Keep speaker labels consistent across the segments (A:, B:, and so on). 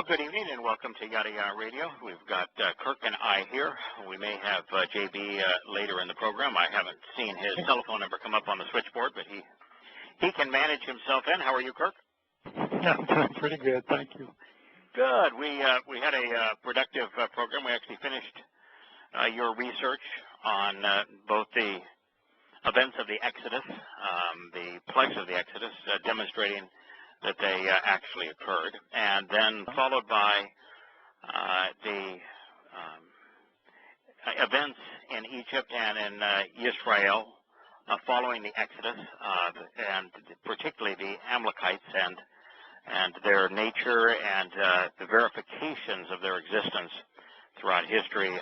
A: Well, good evening and welcome to Yada Yahweh Radio. We've got Kirk and I here. We may have JB later in the program. I haven't seen his telephone number come up on the switchboard, but he can manage himself in. How are you, Kirk?
B: Yeah, I'm doing pretty good, thank you.
A: Good. We had a productive program. We actually finished your research on both the events of the Exodus, the plagues of the Exodus, demonstrating that they actually occurred, and then followed by the events in Egypt and in Israel following the Exodus, and particularly the Amalekites and their nature and the verifications of their existence throughout history,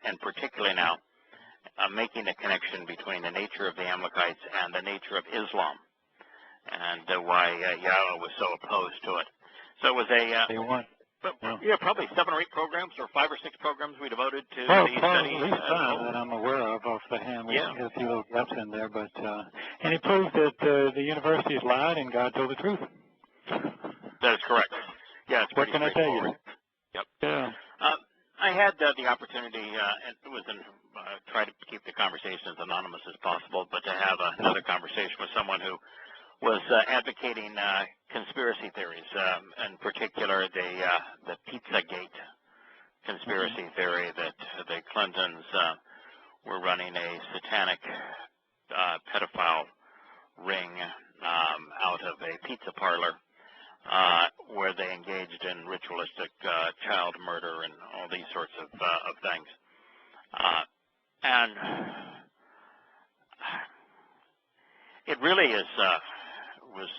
A: and particularly now making a connection between the nature of the Amalekites and the nature of Islam, and why Yahweh was so opposed to it. So it was probably 7 or 8 programs, or 5 or 6 programs we devoted to these studies.
B: At least 5 that I'm aware of off the hand. We had a few little gaps in there, but and it proved that the universities lied and God told the truth.
A: That is correct. Yeah, it's
B: what can I tell you?
A: Yep.
B: Yeah.
A: I had the opportunity, and it was try to keep the conversation as anonymous as possible, but to have another conversation with someone who was advocating conspiracy theories, in particular the Pizzagate conspiracy theory that the Clintons were running a satanic pedophile ring out of a pizza parlor where they engaged in ritualistic child murder and all these sorts of things. And it really was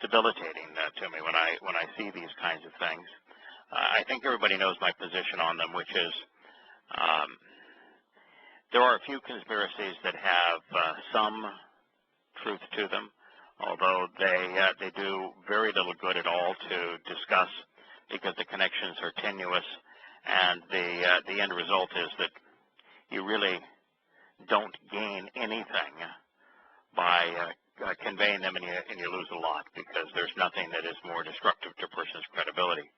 A: debilitating to me when I see these kinds of things. I think everybody knows my position on them, which is there are a few conspiracies that have some truth to them, although they do very little good at all to discuss because the connections are tenuous, and the end result is that you really don't gain anything by conveying them, and you lose a lot, because there's nothing that is more destructive to a person's credibility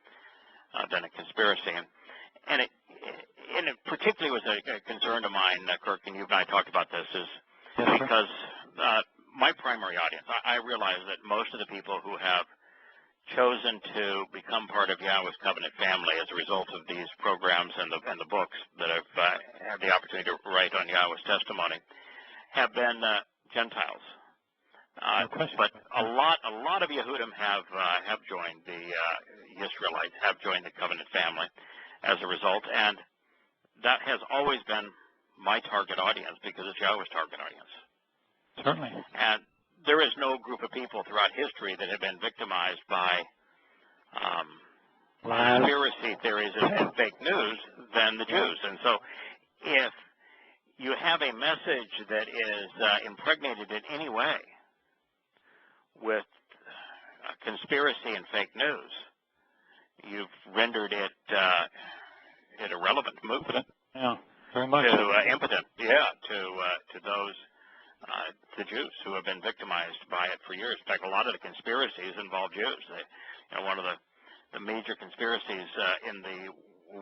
A: than a conspiracy. And it particularly was a concern of mine, Kirk, and you and I talked about this, is because my primary audience, I realize that most of the people who have chosen to become part of Yahweh's covenant family as a result of these programs and the books that I've had the opportunity to write on Yahweh's testimony have been Gentiles. But a lot of Yehudim have joined the Israelites, have joined the covenant family as a result, and that has always been my target audience because it's Yahweh's target audience.
B: Certainly.
A: And there is no group of people throughout history that have been victimized by conspiracy theories and fake news than the Jews. And so if you have a message that is impregnated in any way with conspiracy and fake news, you've rendered it irrelevant, movement.
B: Yeah, very much.
A: Impotent, to those the Jews who have been victimized by it for years. In fact, a lot of the conspiracies involve Jews. One of the major conspiracies in the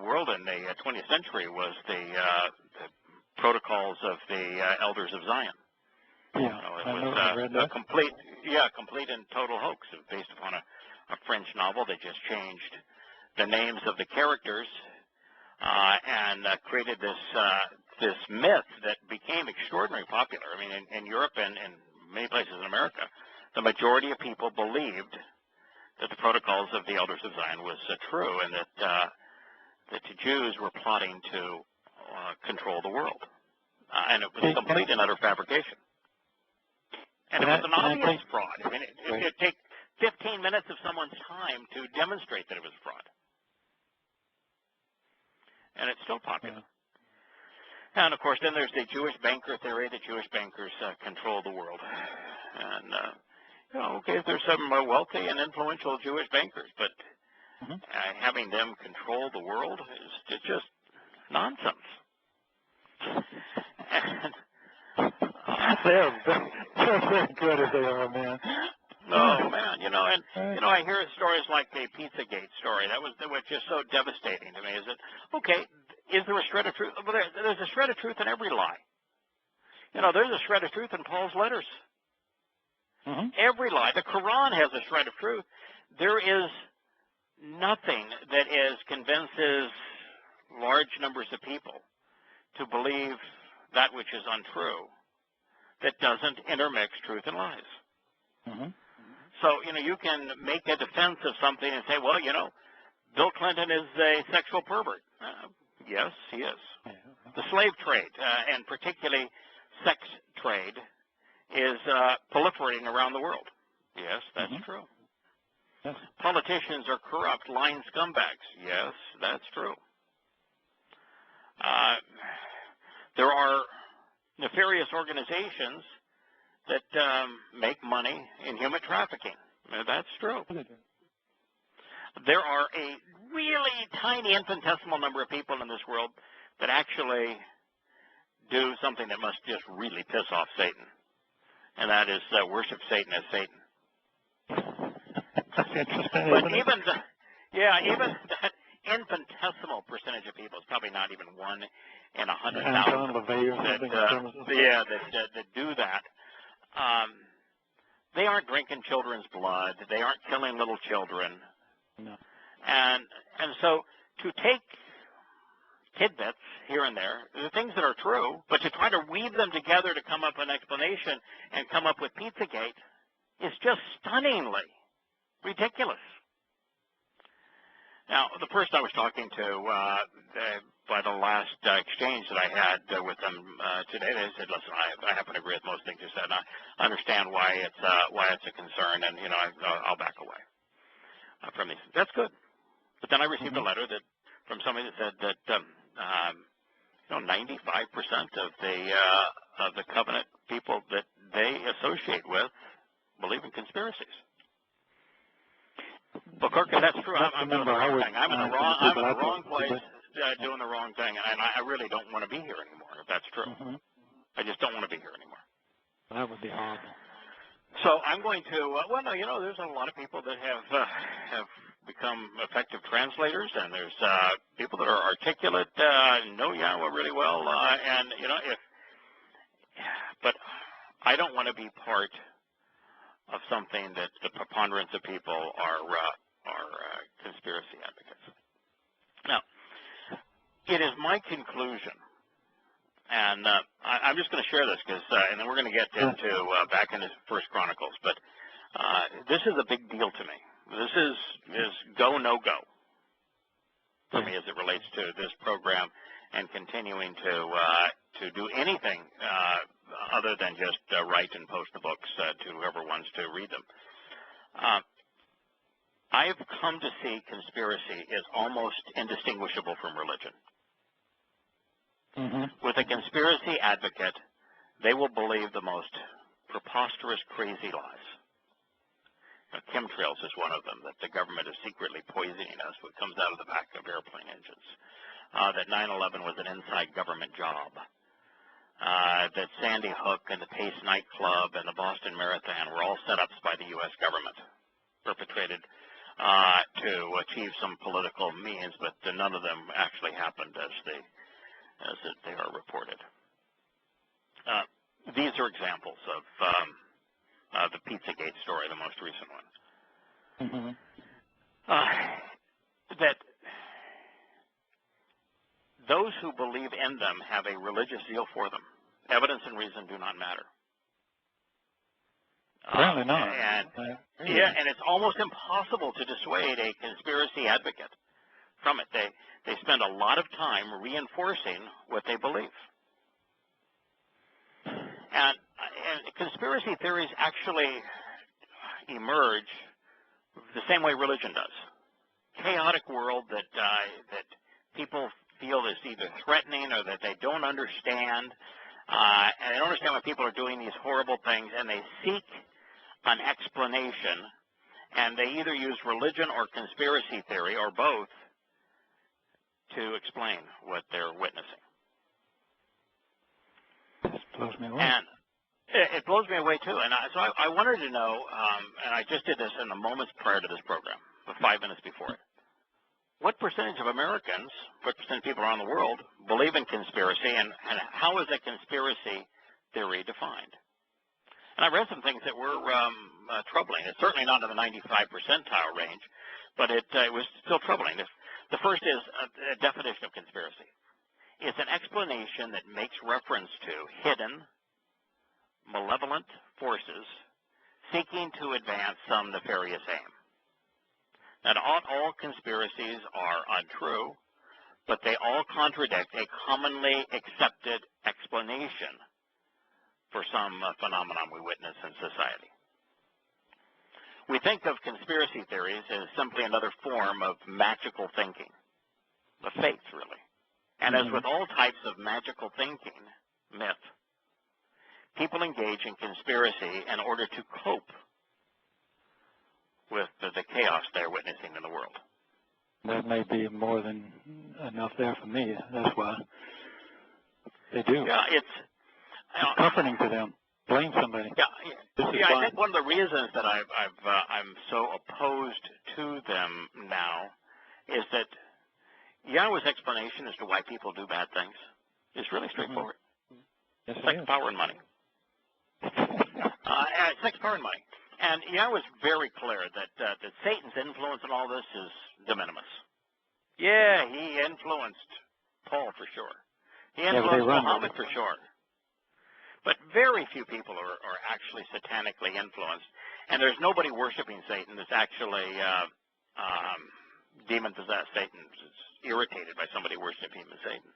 A: world in the 20th century was the protocols of the elders of Zion.
B: Yeah,
A: it was a complete and total hoax based upon a French novel. They just changed the names of the characters and created this myth that became extraordinarily popular. I mean, in Europe and in many places in America, the majority of people believed that the protocols of the elders of Zion was true, and that the Jews were plotting to control the world. And it was a complete and utter fabrication. And it was an obvious fraud. I mean, it would take 15 minutes of someone's time to demonstrate that it was fraud. And it's still popular. And, of course, then there's the Jewish banker theory that Jewish bankers control the world. And, there's some wealthy and influential Jewish bankers, but having them control the world is just nonsense. And,
B: they're very good as they are, man.
A: Oh man, I hear stories like the Pizzagate story. That was just so devastating to me. Is it okay? Is there a shred of truth? Well, there's a shred of truth in every lie. There's a shred of truth in Paul's letters. Every lie. The Quran has a shred of truth. There is nothing that convinces large numbers of people to believe that which is untrue that doesn't intermix truth and lies. So, you can make a defense of something and say, well, Bill Clinton is a sexual pervert. Yes, he is. The slave trade, and particularly sex trade, is proliferating around the world. Yes, that's true.
B: Yes.
A: Politicians are corrupt, lying scumbags. Yes, that's true. There are nefarious organizations that make money in human trafficking. That's true. There are a really tiny infinitesimal number of people in this world that actually do something that must just really piss off Satan, and that is worship Satan as Satan.
B: That's interesting.
A: But even that infinitesimal percentage of people, it's probably not even 1 in 100,000 that do that. They aren't drinking children's blood. They aren't killing little children.
B: No.
A: And so to take tidbits here and there, the things that are true, but to try to weave them together to come up with an explanation and come up with Pizzagate is just stunningly ridiculous. Now, the person I was talking to by the last exchange that I had with them today, they said, "Listen, I happen to agree with most things you said. And I understand why it's a concern, and I'll back away from these. That's good." But then I received a letter from somebody that said that 95% of the covenant people that they associate with believe in conspiracies. Well, Kirk, if that's true, I'm doing the wrong thing. I'm in the wrong place, doing the wrong thing, and I really don't want to be here anymore. If that's true, I just don't want to be here anymore.
B: That would be horrible.
A: So I'm going to. There's a lot of people that have become effective translators, and there's people that are articulate, know Yahweh really well, but I don't want to be part of something that the preponderance of people are conspiracy advocates. Now, it is my conclusion, and I'm just going to share this because, and then we're going to get into back into First Chronicles. But this is a big deal to me. This is go no go for me as it relates to this program and continuing to do anything other than just write and post the books to whoever wants to read them. I've come to see conspiracy is almost indistinguishable from religion. With a conspiracy advocate, they will believe the most preposterous, crazy lies. Chemtrails is one of them, that the government is secretly poisoning us, what comes out of the back of airplane engines. That 9/11 was an inside government job. That Sandy Hook and the Pace nightclub and the Boston Marathon were all setups by the U.S. government, perpetrated to achieve some political means, but none of them actually happened as they are reported. These are examples of the Pizzagate story, the most recent one. That those who believe in them have a religious zeal for them. Evidence and reason do not matter.
B: Apparently not.
A: And it's almost impossible to dissuade a conspiracy advocate from it. They spend a lot of time reinforcing what they believe. And conspiracy theories actually emerge the same way religion does. Chaotic world that people feel is either threatening or that they don't understand. And they don't understand why people are doing these horrible things, and they seek an explanation, and they either use religion or conspiracy theory or both to explain what they're witnessing.
B: This blows me away.
A: And It blows me away too, and so I wanted to know, and I just did this in the moments prior to this program, 5 minutes before it. What percentage of Americans, what percent of people around the world, believe in conspiracy, and how is a conspiracy theory defined? And I read some things that were troubling. It's certainly not in the 95 percentile range, but it was still troubling. The first is a definition of conspiracy. It's an explanation that makes reference to hidden, malevolent forces seeking to advance some nefarious aim. Now, not all conspiracies are untrue, but they all contradict a commonly accepted explanation for some phenomenon we witness in society. We think of conspiracy theories as simply another form of magical thinking, the faith, really. And as with all types of magical thinking, myth, people engage in conspiracy in order to cope with the chaos they're witnessing in the world.
B: That may be more than enough there for me. That's why they do.
A: Yeah, it's
B: comforting to them. Blame somebody.
A: Yeah, I think one of the reasons that I'm so opposed to them now is that Yahweh's explanation as to why people do bad things is really straightforward.
B: Yes,
A: sex, power, and money. Sex, power, and money. And Yahweh was very clear that Satan's influence in all this is de minimis. Yeah, he influenced Paul for sure. He influenced Muhammad for sure. But very few people are actually satanically influenced. And there's nobody worshiping Satan that's actually demon-possessed. Satan is irritated by somebody worshiping Satan.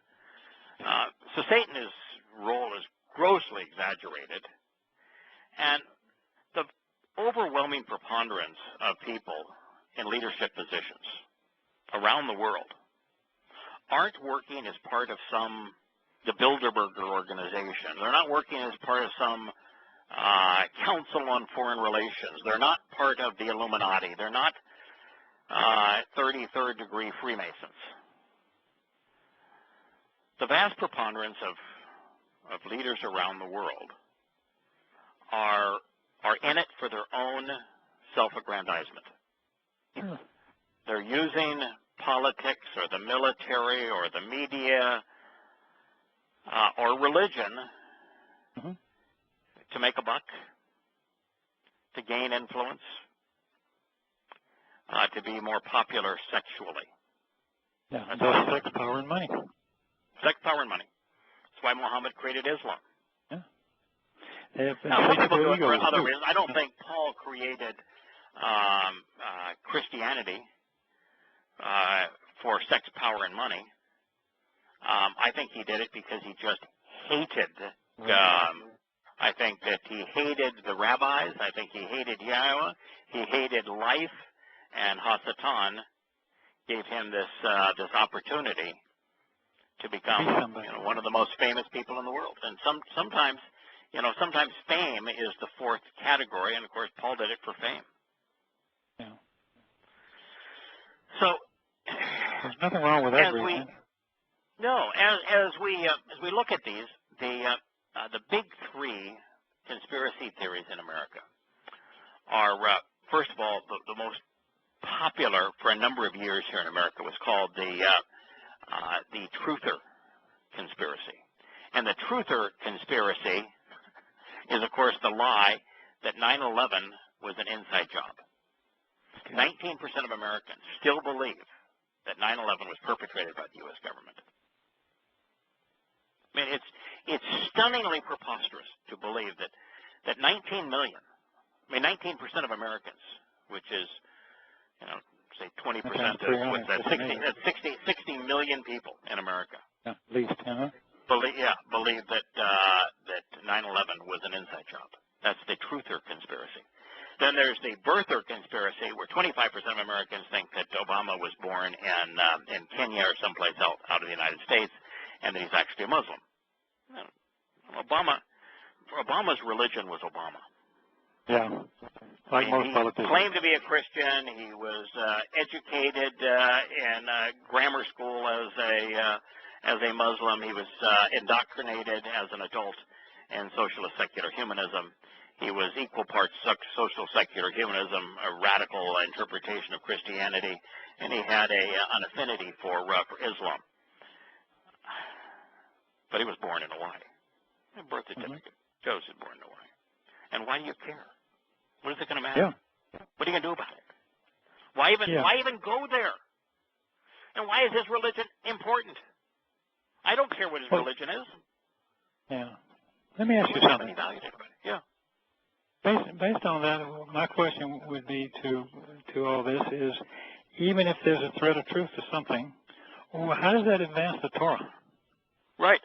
A: So Satan's role is grossly exaggerated. And the overwhelming preponderance of people in leadership positions around the world aren't working as part of the Bilderberger organization. They're not working as part of some council on foreign relations. They're not part of the Illuminati. They're not 33rd degree Freemasons. The vast preponderance of leaders around the world are in it for their own self-aggrandizement. They're using politics or the military or the media or religion to make a buck, to gain influence, to be more popular sexually.
B: Yeah, that's sex, power, and money.
A: Sex, power, and money. That's why Muhammad created Islam.
B: Yeah.
A: Now, some people do it for other reasons. I don't think Paul created Christianity for sex, power, and money. I think he did it because he just hated I think that he hated the rabbis. I think he hated Yahweh. He hated life, and Hasatan gave him this opportunity to become one of the most famous people in the world. And sometimes fame is the fourth category, and of course Paul did it for fame.
B: Yeah.
A: So
B: there's nothing wrong with that.
A: As we look at these, the big three conspiracy theories in America are, first of all, the most popular for a number of years here in America was called the Truther conspiracy. And the Truther conspiracy is, of course, the lie that 9/11 was an inside job. 19% of Americans still believe that 9/11 was perpetrated by the U.S. government. I mean, it's stunningly preposterous to believe that 19 million, 19% of Americans, which is, say 20% is what's that, 60 million people in America.
B: Yeah, at least,
A: believe that 9/11 was an inside job. That's the Truther conspiracy. Then there's the Birther conspiracy, where 25% of Americans think that Obama was born in Kenya or someplace else out of the United States, and that he's actually a Muslim. Obama's religion was Obama.
B: Yeah, like most politicians.
A: He claimed to be a Christian. He was educated in grammar school as a Muslim. He was indoctrinated as an adult, and socialist secular humanism. He was equal parts social secular humanism, a radical interpretation of Christianity, and he had an affinity for Islam. But he was born in Hawaii. A birth certificate shows he was born in Hawaii. And why do you care? What is it going to matter?
B: Yeah.
A: What are you going to do about it? Why even go there? And why is his religion important? I don't care what his religion is.
B: Yeah. Let me ask you something.
A: Yeah.
B: Based on that, my question would be to all this is, even if there's a thread of truth to something, well, how does that advance the Torah?
A: Right.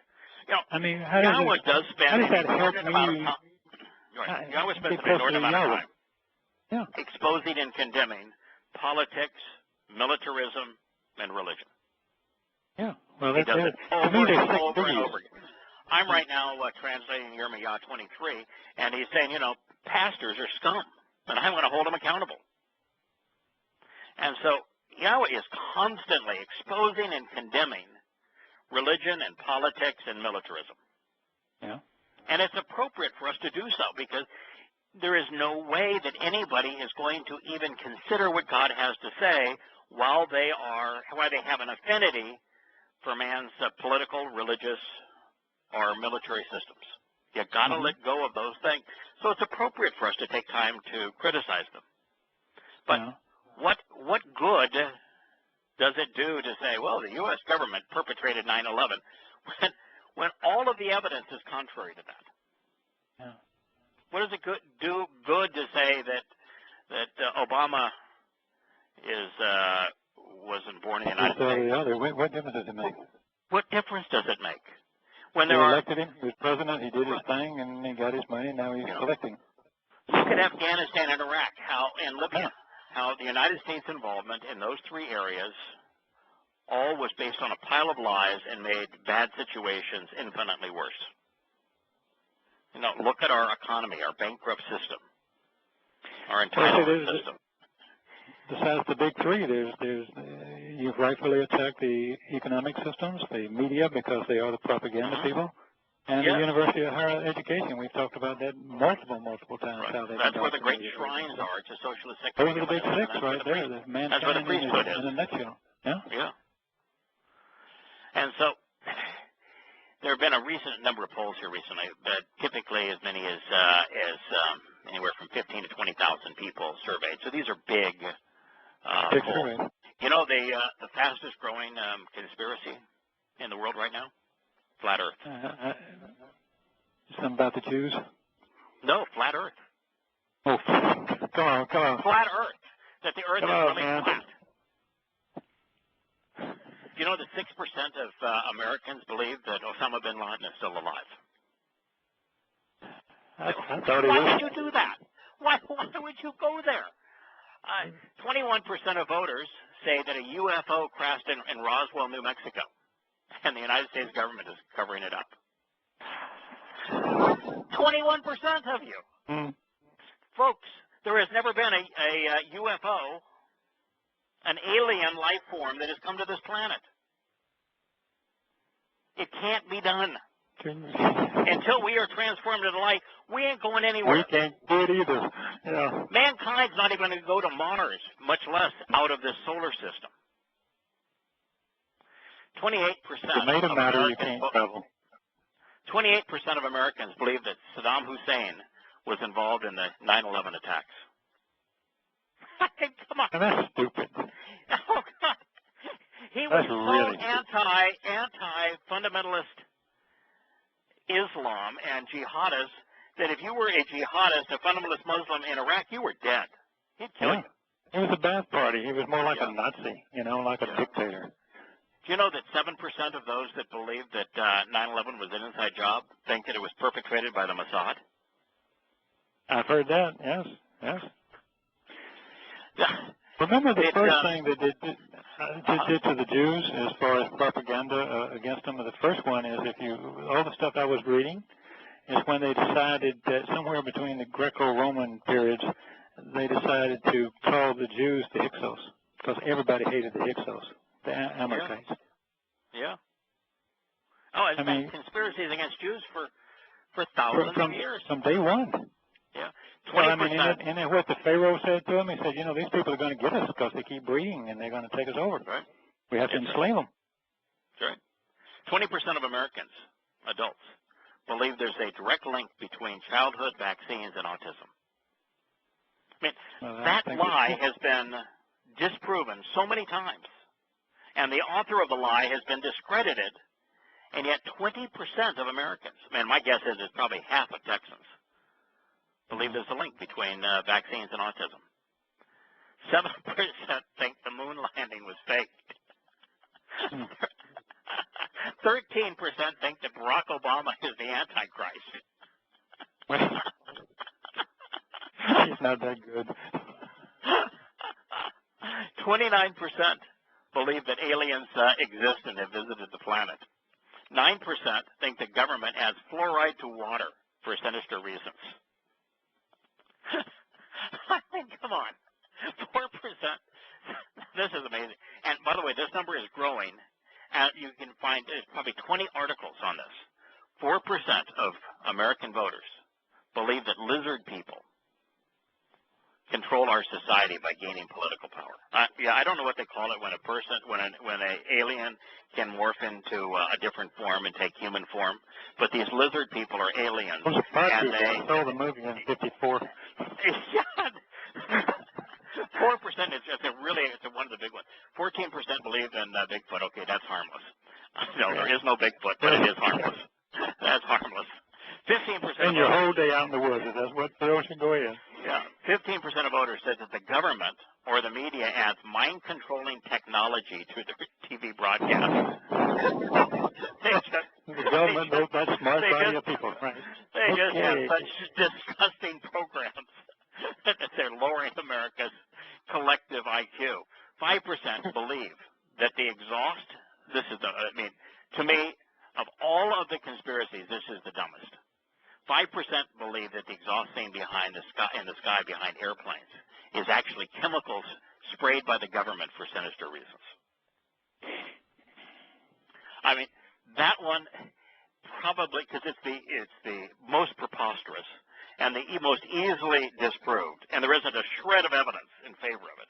B: I mean,
A: Yahweh does spend
B: an inordinate amount of
A: time. Yahweh spends an inordinate amount of time exposing and condemning politics, militarism, and religion.
B: Yeah. Well,
A: he does it over and over again. I'm right now translating Yirmiyahu 23, and he's saying, pastors are scum, and I want to hold them accountable. And so Yahweh is constantly exposing and condemning religion and politics and militarism.
B: Yeah.
A: And it's appropriate for us to do so because there is no way that anybody is going to even consider what God has to say while they have an affinity for man's political, religious, or military systems. You got to let go of those things. So it's appropriate for us to take time to criticize them. But what good does it do to say, well, the U.S. government perpetrated 9/11 when all of the evidence is contrary to that?
B: Yeah.
A: What does it do good to say that Obama wasn't born in the United States?
B: What difference does it make?
A: What difference does it make? When
B: they elected him, he was president, he did his thing, and he got his money, and now he's collecting.
A: Look at Afghanistan and Iraq, and Libya, how the United States' involvement in those three areas all was based on a pile of lies and made bad situations infinitely worse. Look at our economy, our bankrupt system, our entitlement system.
B: Besides the big three, you've rightfully attacked the economic systems, the media, because they are the propaganda people, and the University of Higher Education. We've talked about that multiple times.
A: Right.
B: How
A: That's where the great shrines are to socialist secular.
B: Those are the big six right there.
A: That's where the priesthood is.
B: In a nutshell. Yeah.
A: Yeah. And so there have been a number of polls here recently, but typically as many as anywhere from 15 to 20,000 people surveyed. So these are big polls. The fastest growing conspiracy in the world right now? Flat Earth.
B: Something about the Jews?
A: No, flat Earth.
B: Oh, come on.
A: Flat Earth. That the Earth is really flat. Do you know that 6% of Americans believe that Osama bin Laden is still alive?
B: I thought he was.
A: Why would you do that? Why would you go there? 21% of voters say that a UFO crashed in Roswell, New Mexico, and the United States government is covering it up. 21% of you. Folks, there has never been a UFO, an alien life form that has come to this planet. It can't be done. Until we are transformed into light, we ain't going anywhere.
B: We can't do it either. Yeah.
A: Mankind's not even going to go to Mars, much less out of this solar system. 28%
B: of Americans,
A: 28% of Americans believe that Saddam Hussein was involved in the 9/11 attacks. Come on.
B: And that's stupid.
A: Oh, God. He was really anti-fundamentalist Islam and jihadists that if you were a jihadist, a fundamentalist Muslim in Iraq, you were dead. He'd kill you.
B: He was a bad party. He was more like a Nazi, like a dictator.
A: Do you know that 7% of those that believe that 9/11 was an inside job think that it was perpetrated by the Mossad?
B: I've heard that, yes. Remember the first thing that they did to the Jews as far as propaganda against them? The first one is all the stuff I was reading is when they decided that somewhere between the Greco-Roman periods, they decided to call the Jews the Hyksos because everybody hated the Hyksos, the Amalekites.
A: Yeah. Oh, it's been conspiracies against Jews for thousands of years.
B: From day one.
A: Yeah. 20%.
B: Well, I mean, and what the Pharaoh said to him, he said, these people are going to get us because they keep breeding and they're going to take us over.
A: Right.
B: We have to enslave them.
A: That's right. 20% of Americans, adults, believe there's a direct link between childhood vaccines and autism. I mean, that lie has been disproven so many times, and the author of the lie has been discredited, and yet 20% of Americans, my guess is it's probably half of Texans, believe there's a link between vaccines and autism. 7% think the moon landing was faked. 13% think that Barack Obama is the Antichrist.
B: He's not that good.
A: 29% believe that aliens exist and have visited the planet. 9% think the government adds fluoride to water for sinister reasons. I mean, come on. 4%. This is amazing. And by the way, this number is growing. You can find probably 20 articles on this. 4% of American voters believe that lizard people control our society by gaining political power. I don't know what they call it when an alien can morph into a different form and take human form, but these lizard people are aliens.
B: And they saw the movie in '54.
A: 4% is just it's one of the big ones. 14% believe in Bigfoot. Okay, that's harmless. No, there is no Bigfoot, but it is harmless. That's harmless. 15%.
B: Spend your whole day out in the woods. That's what those should go in.
A: Yeah. 15% of voters said that the government or the media adds mind-controlling technology to the TV broadcast.
B: The government knows that's smart by your people, right?
A: They just have such disgusting programs that they're lowering America's collective IQ. 5% believe that the exhaust, to me, of all of the conspiracies, this is the dumbest. 5% believe that the exhaust seen in the sky behind airplanes is actually chemicals sprayed by the government for sinister reasons. That one probably, because it's the most preposterous and the most easily disproved, and there isn't a shred of evidence in favor of it.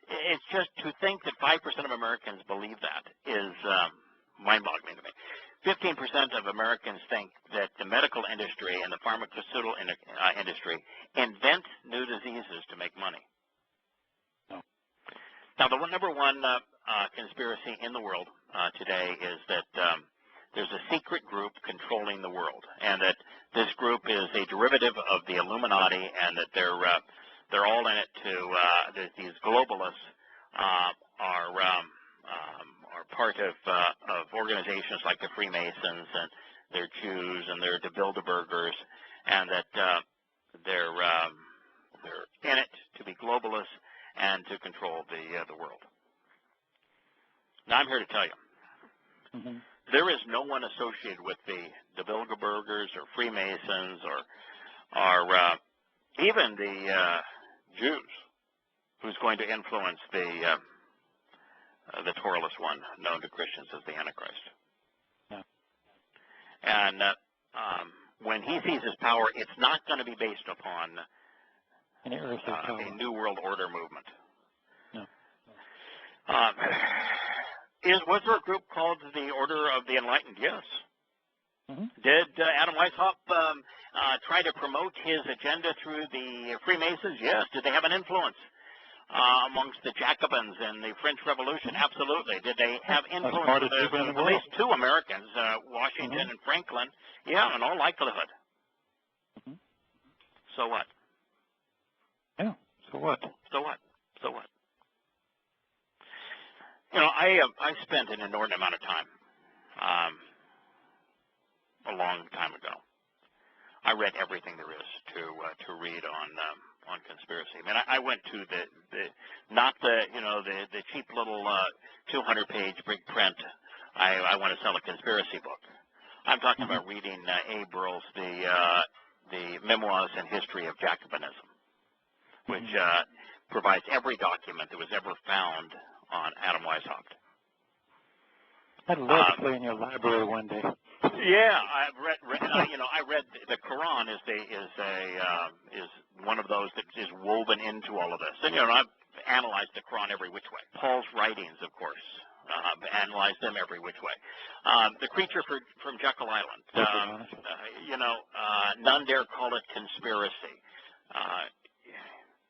A: It's just to think that 5% of Americans believe that is mind-boggling to me. 15% of Americans think that the medical industry and the pharmaceutical industry invent new diseases to make money. Now, the number one conspiracy in the world today is that there's a secret group controlling the world, and that this group is a derivative of the Illuminati, and that they're all in it that these globalists are part of organizations like the Freemasons, and they're Jews, and they're the Bilderbergers, and that they're in it to be globalists and to control the world. Now, I'm here to tell you, there is no one associated with the Bilderbergers or Freemasons or even the Jews who's going to influence the Torahless one, known to Christians as the Antichrist. Yeah. And when he seizes power, it's not going to be based upon a New World Order movement. No. Was there a group called the Order of the Enlightened? Yes. Did Adam Weishaupt try to promote his agenda through the Freemasons? Yes. Did they have an influence amongst the Jacobins in the French Revolution? Absolutely. Did they have influence with at least two Americans, Washington and Franklin? Yeah, in all likelihood. So what?
B: Yeah, so what?
A: So what? So what? I spent an inordinate amount of time a long time ago. I read everything there is to read on conspiracy. I went to not the cheap little 200-page big print. I want to sell a conspiracy book. I'm talking about reading A. Burrell's the Memoirs and History of Jacobinism, which provides every document that was ever found on Adam Weishaupt.
B: I'd love to play in your library one day.
A: Yeah, I've read I read the Quran is one of those that is woven into all of this. And I've analyzed the Quran every which way. Paul's writings, of course, analyzed them every which way. The Creature from Jekyll Island. None dare call it conspiracy.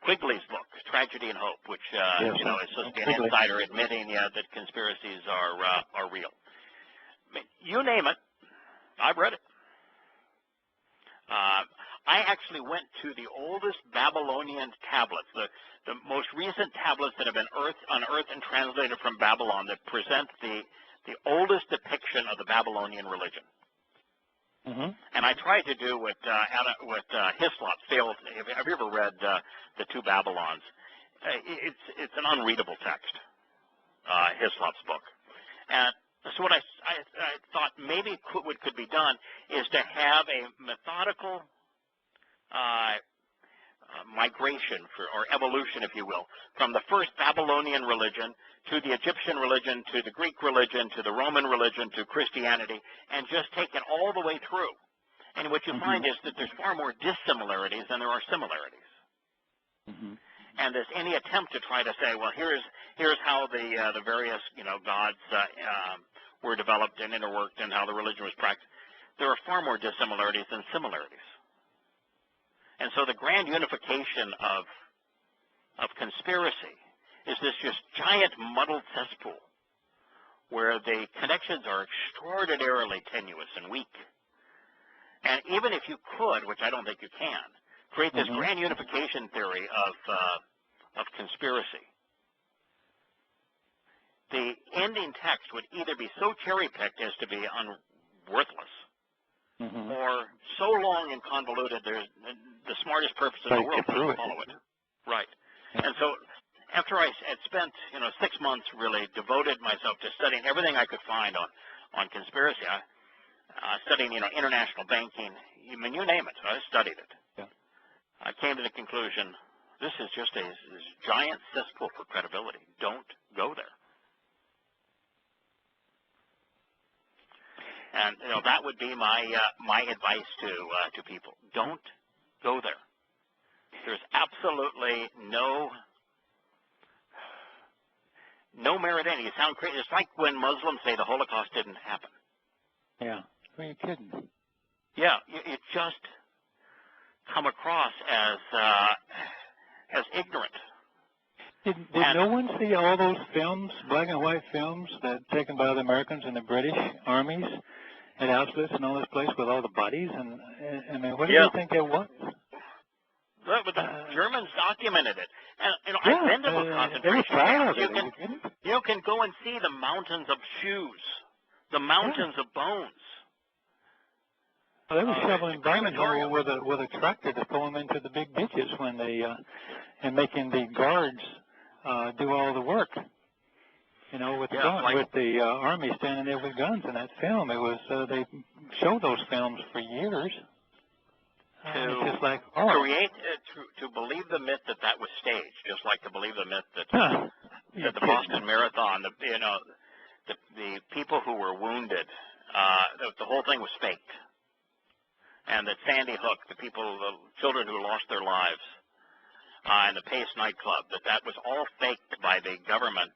A: Quigley's book, Tragedy and Hope, which is supposed to be an insider admitting that conspiracies are real. I mean, you name it, I've read it. I actually went to the oldest Babylonian tablets, the most recent tablets that have been unearthed and translated from Babylon that present the oldest depiction of the Babylonian religion. Mm-hmm. And I tried to do what Hislop failed. Have you ever read the Two Babylons? It's an unreadable text, Hislop's book. And so what I thought maybe what could be done is to have a methodical migration or evolution, if you will, from the first Babylonian religion to the Egyptian religion to the Greek religion to the Roman religion to Christianity, and just take it all the way through. And what you find is that there's far more dissimilarities than there are similarities. Mm-hmm. And there's any attempt to try to say, well, here's how the various gods were developed and interworked and how the religion was practiced. There are far more dissimilarities than similarities. And so the grand unification of conspiracy is this just giant muddled cesspool where the connections are extraordinarily tenuous and weak. And even if you could, which I don't think you can, create this grand unification theory of conspiracy, the ending text would either be so cherry-picked as to be worthless, or so long and convoluted, the smartest person in the world couldn't follow it. Right. And so after I had spent 6 months really devoted myself to studying everything I could find on conspiracy, studying international banking, you name it, I studied it. Yeah. I came to the conclusion, this is just this giant cesspool for credibility. Don't go there. And that would be my advice to people. Don't go there. There's absolutely no merit in it. You sound crazy. It's like when Muslims say the Holocaust didn't happen.
B: Yeah. Are you kidding?
A: Yeah. You just come across as ignorant.
B: Did no one see all those films, black and white films, that taken by the Americans and the British armies at Auschwitz and all this place with all the bodies? And I mean, what do you think it was?
A: Well, but the Germans documented it. And I've been to those concentration camps. You can go and see the mountains of shoes, the mountains of bones.
B: Well, they were shoveling bones with a tractor to pull them into the big ditches when they and making the guards do all the work. With the army standing there with guns in that film. It was they showed those films for years. It's just like
A: to believe the myth that was staged, just like to believe the myth that the Boston Marathon, the people who were wounded, the whole thing was faked, and that Sandy Hook, the children who lost their lives, and the Pace nightclub, that was all faked by the government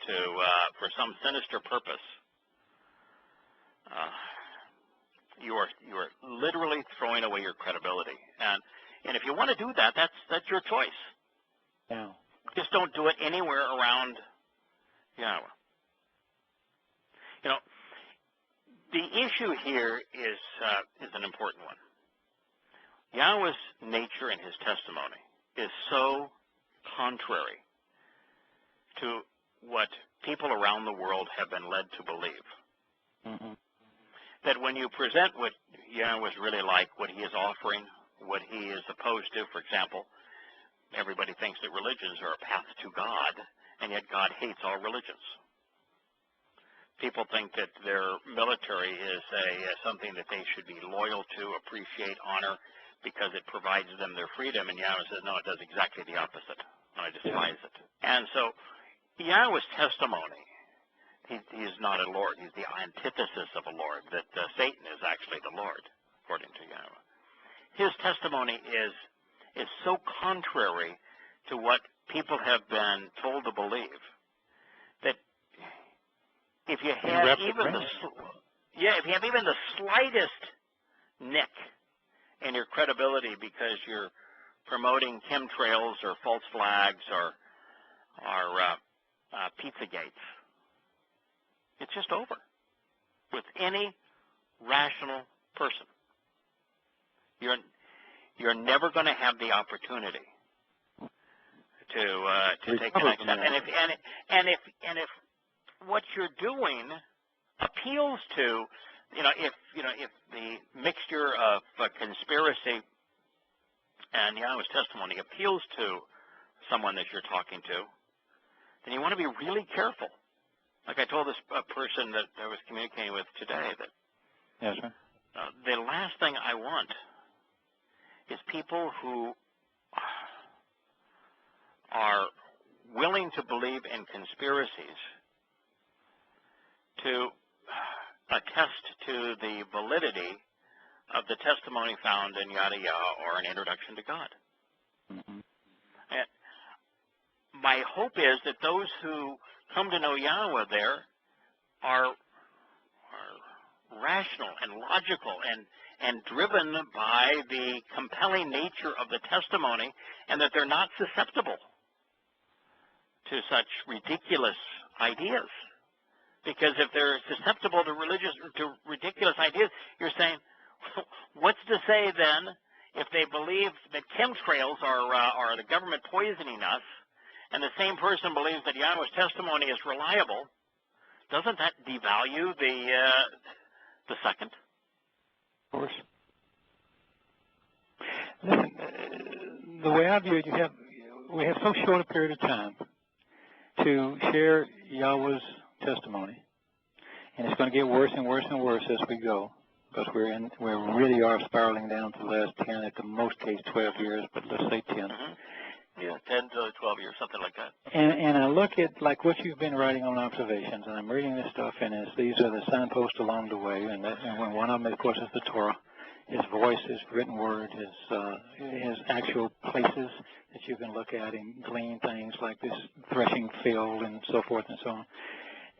A: for some sinister purpose. You are literally throwing away your credibility, and if you want to do that, that's your choice.
B: Yeah.
A: Just don't do it anywhere around Yahowah. The issue here is an important one. Yahowah's nature and his testimony is so contrary to what people around the world have been led to believe. That when you present what Yahowah is really like, what he is offering, what he is opposed to, for example, everybody thinks that religions are a path to God, and yet God hates all religions. People think that their military is something that they should be loyal to, appreciate, honor, because it provides them their freedom, and Yahowah says, no, it does exactly the opposite. I despise it. And so Yahowah's testimony, he's not a Lord. He's the antithesis of a Lord, that Satan is actually the Lord, according to Yahowah. His testimony is so contrary to what people have been told to believe that if you have even the slightest nick in your credibility because you're promoting chemtrails or false flags or Pizzagates, it's just over with any rational person. You're never going to have the opportunity to take the next step. And if what you're doing appeals to, if the mixture of conspiracy and Yahweh's testimony appeals to someone that you're talking to, then you want to be really careful. Like I told this person that I was communicating with today, that
B: yes, sir.
A: The last thing I want is people who are willing to believe in conspiracies to attest to the validity of the testimony found in Yada Yahweh or an introduction to God.
B: Mm-hmm.
A: And my hope is that those who come to know Yahweh there are rational and logical and driven by the compelling nature of the testimony, and that they're not susceptible to such ridiculous ideas. Because if they're susceptible to ridiculous ideas, you're saying, what's to say then if they believe that chemtrails are the government poisoning us, and the same person believes that Yahweh's testimony is reliable? Doesn't that devalue the second?
B: Of course. Listen, the way I view it, we have so short a period of time to share Yahweh's testimony, and it's going to get worse and worse and worse as we go, because we really are spiraling down to the last 10, at the most case 12 years, but let's say 10.
A: Mm-hmm. Yeah, 10 to 12 years, something like that.
B: And I look at like what you've been writing on observations, and I'm reading this stuff, and these are the signposts along the way, and one of them, of course, is the Torah, his voice, his written word, his actual places that you can look at and glean things like this threshing field and so forth and so on.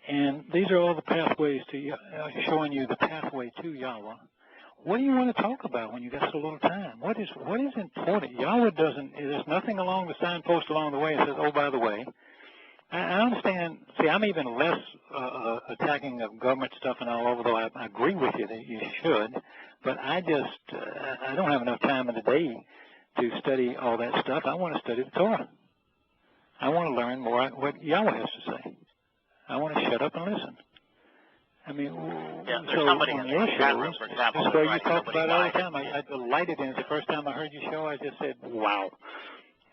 B: And these are all the pathways to showing you the pathway to Yahweh. What do you want to talk about when you got so little time? What is important? Yahweh there's nothing along the signpost along the way that says, oh, by the way. I understand. See, I'm even less attacking of government stuff and all, although I agree with you that you should. But I don't have enough time in the day to study all that stuff. I want to study the Torah. I want to learn more what Yahweh has to say. I want to shut up and listen. I mean,
A: so somebody in the chat room, for example,
B: this way you talk about it all the time. I delighted in it. The first time I heard your show, I just said, wow.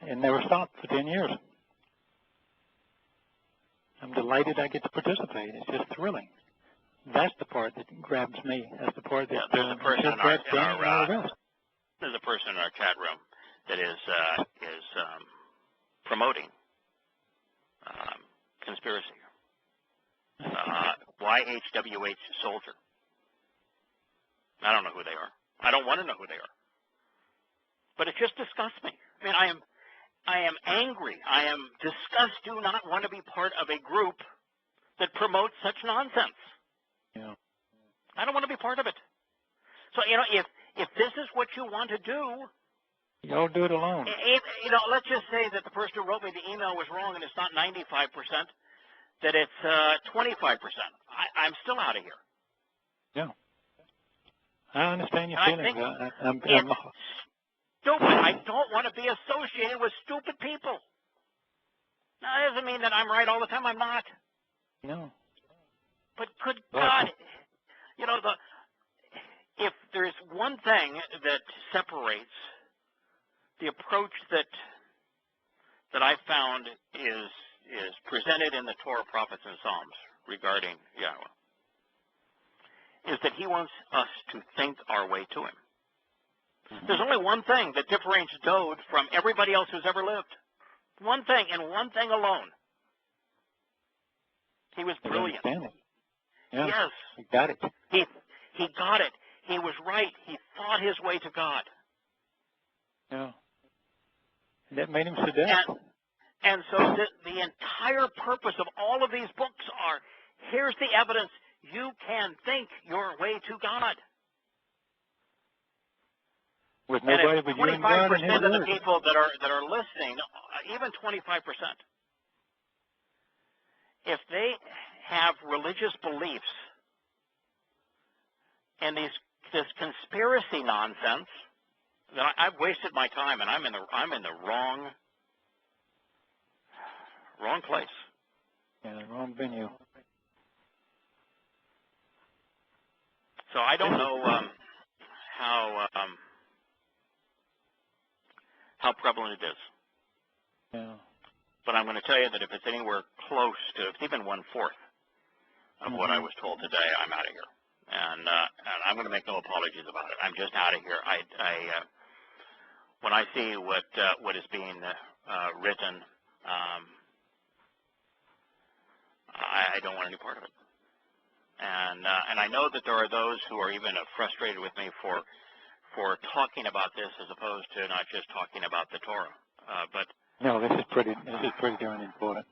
B: And never stopped for 10 years. I'm delighted I get to participate. It's just thrilling. That's the part that grabs me. That's the part that
A: there's a person in our chat room that is promoting conspiracy. YHWH soldier. I don't know who they are. I don't want to know who they are. But it just disgusts me. I mean, I am angry. I am disgusted. Do not want to be part of a group that promotes such nonsense.
B: Yeah.
A: I don't want to be part of it. So, if this is what you want to do,
B: y'all do it alone.
A: Let's just say that the person who wrote me the email was wrong and it's not 95%, that it's 25%. I'm still out of here.
B: Yeah. I understand your feelings. I'm
A: stupid. I don't want to be associated with stupid people. Now, that doesn't mean that I'm right all the time. I'm not.
B: No.
A: But good God, if there's one thing that separates the approach that I found is presented in the Torah, prophets, and Psalms regarding Yahweh, is that he wants us to think our way to him. Mm-hmm. There's only one thing that differentiates Dode from everybody else who's ever lived. One thing, and one thing alone. He was brilliant.
B: Yeah.
A: Yes.
B: He got it.
A: He got it. He was right. He thought his way to God.
B: Yeah. And that made him so deaf.
A: And so the entire purpose of all of these books are, here's the evidence. You can think your way to God.
B: With nobody but you and God and His
A: Word. 25% of the
B: Word.
A: people that are listening, even 25%, if they have religious beliefs and this conspiracy nonsense, then I've wasted my time, and I'm in the wrong place.
B: Yeah, wrong venue.
A: So I don't know how prevalent it is.
B: Yeah.
A: But I'm going to tell you that if it's anywhere close to, if it's even 1/4 of what I was told today, I'm out of here. And I'm going to make no apologies about it. I'm just out of here. When I see what is being written, I don't want any part of it. And I know that there are those who are even frustrated with me for talking about this as opposed to not just talking about the Torah. But
B: no, this is pretty darn important.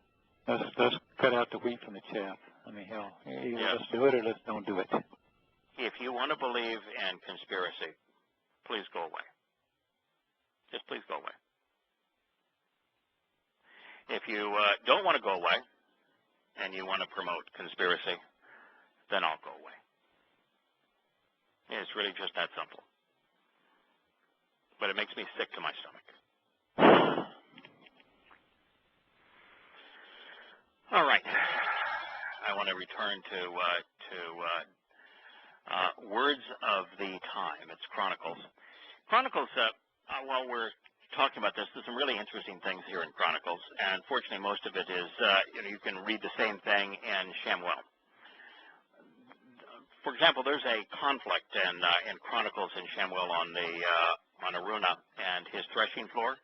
B: Let's cut out the wheat from the chaff. I mean, hell, either let's do it or let's don't do it.
A: If you want to believe in conspiracy, please go away. Just please go away. If you don't want to go away and you want to promote conspiracy, then I'll go away. It's really just that simple. But it makes me sick to my stomach. All right. I want to return to words of the time. It's Chronicles. Chronicles, while we're talking about this, there's some really interesting things here in Chronicles, and fortunately most of it is, you can read the same thing in Shemuel. For example, there's a conflict in Chronicles and Shemuel on Araunah and his threshing floor.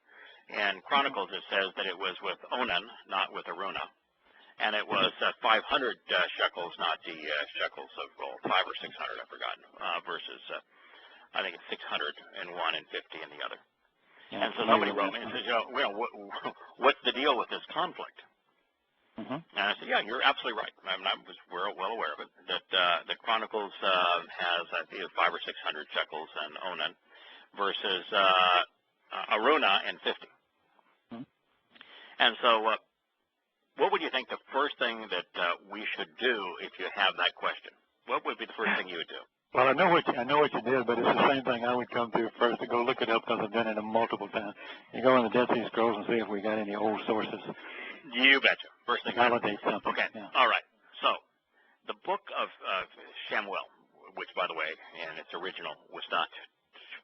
A: In Chronicles it says that it was with Onan, not with Araunah. And it was 500 shekels, not the shekels of gold, 500 or 600, I've forgotten, versus I think it's 600 in one and 50 in the other. Yeah, and so somebody wrote me and says, what's the deal with this conflict? And I said, yeah, you're absolutely right. We're well aware of it, that the Chronicles has either 500 or 600 shekels and Onan versus Araunah and 50. And so what would you think the first thing that we should do if you have that question? What would be the first thing you would do?
B: Well, I know what you did, but it's the same thing I would come to first to go look it up because I've done it multiple times. You go in the Dead Sea Scrolls and see if we got any old sources.
A: You betcha. First thing.
B: Validate something.
A: Okay.
B: Yeah.
A: All right. So, the book of Shemuel, which, by the way, in its original was not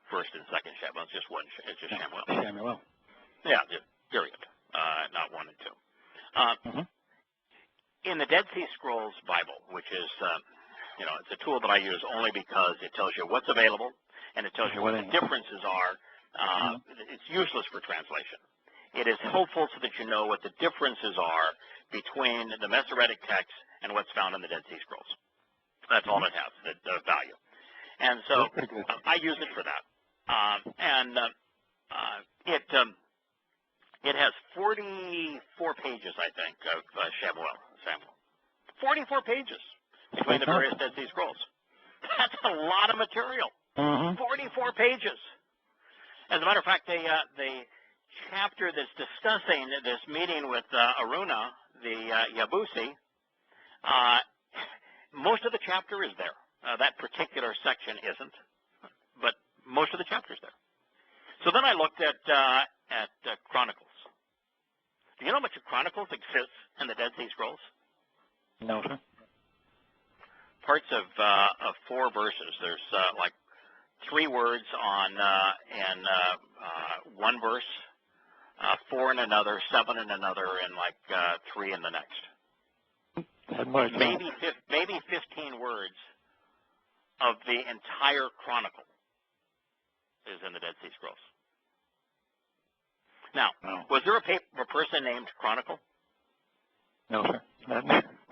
A: first and second Shemuel. It's just one. It's just Shemuel.
B: Shemuel.
A: Yeah. Period. Not 1 and 2. In the Dead Sea Scrolls Bible, which is, it's a tool that I use only because it tells you what's available and it tells you what the differences are. It's useless for translation. It is helpful so that you know what the differences are between the Masoretic text and what's found in the Dead Sea Scrolls. That's all it has, the value. And so I use it for that. It has 44 pages, I think, of Samuel. 44 pages between the various Dead Sea Scrolls. That's a lot of material. 44 pages. As a matter of fact, the chapter that's discussing this meeting with Araunah, the Yabusi, most of the chapter is there. That particular section isn't, but most of the chapter is there. So then I looked at Chronicles. Do you know how much of Chronicles exists in the Dead Sea Scrolls?
B: No, sir.
A: Parts of 4 verses. There's like 3 words in one verse, 4 in another, 7 in another, and like 3 in the next. Maybe 15 words of the entire Chronicle is in the Dead Sea Scrolls. Now, was there a person named Chronicle?
B: No, sir.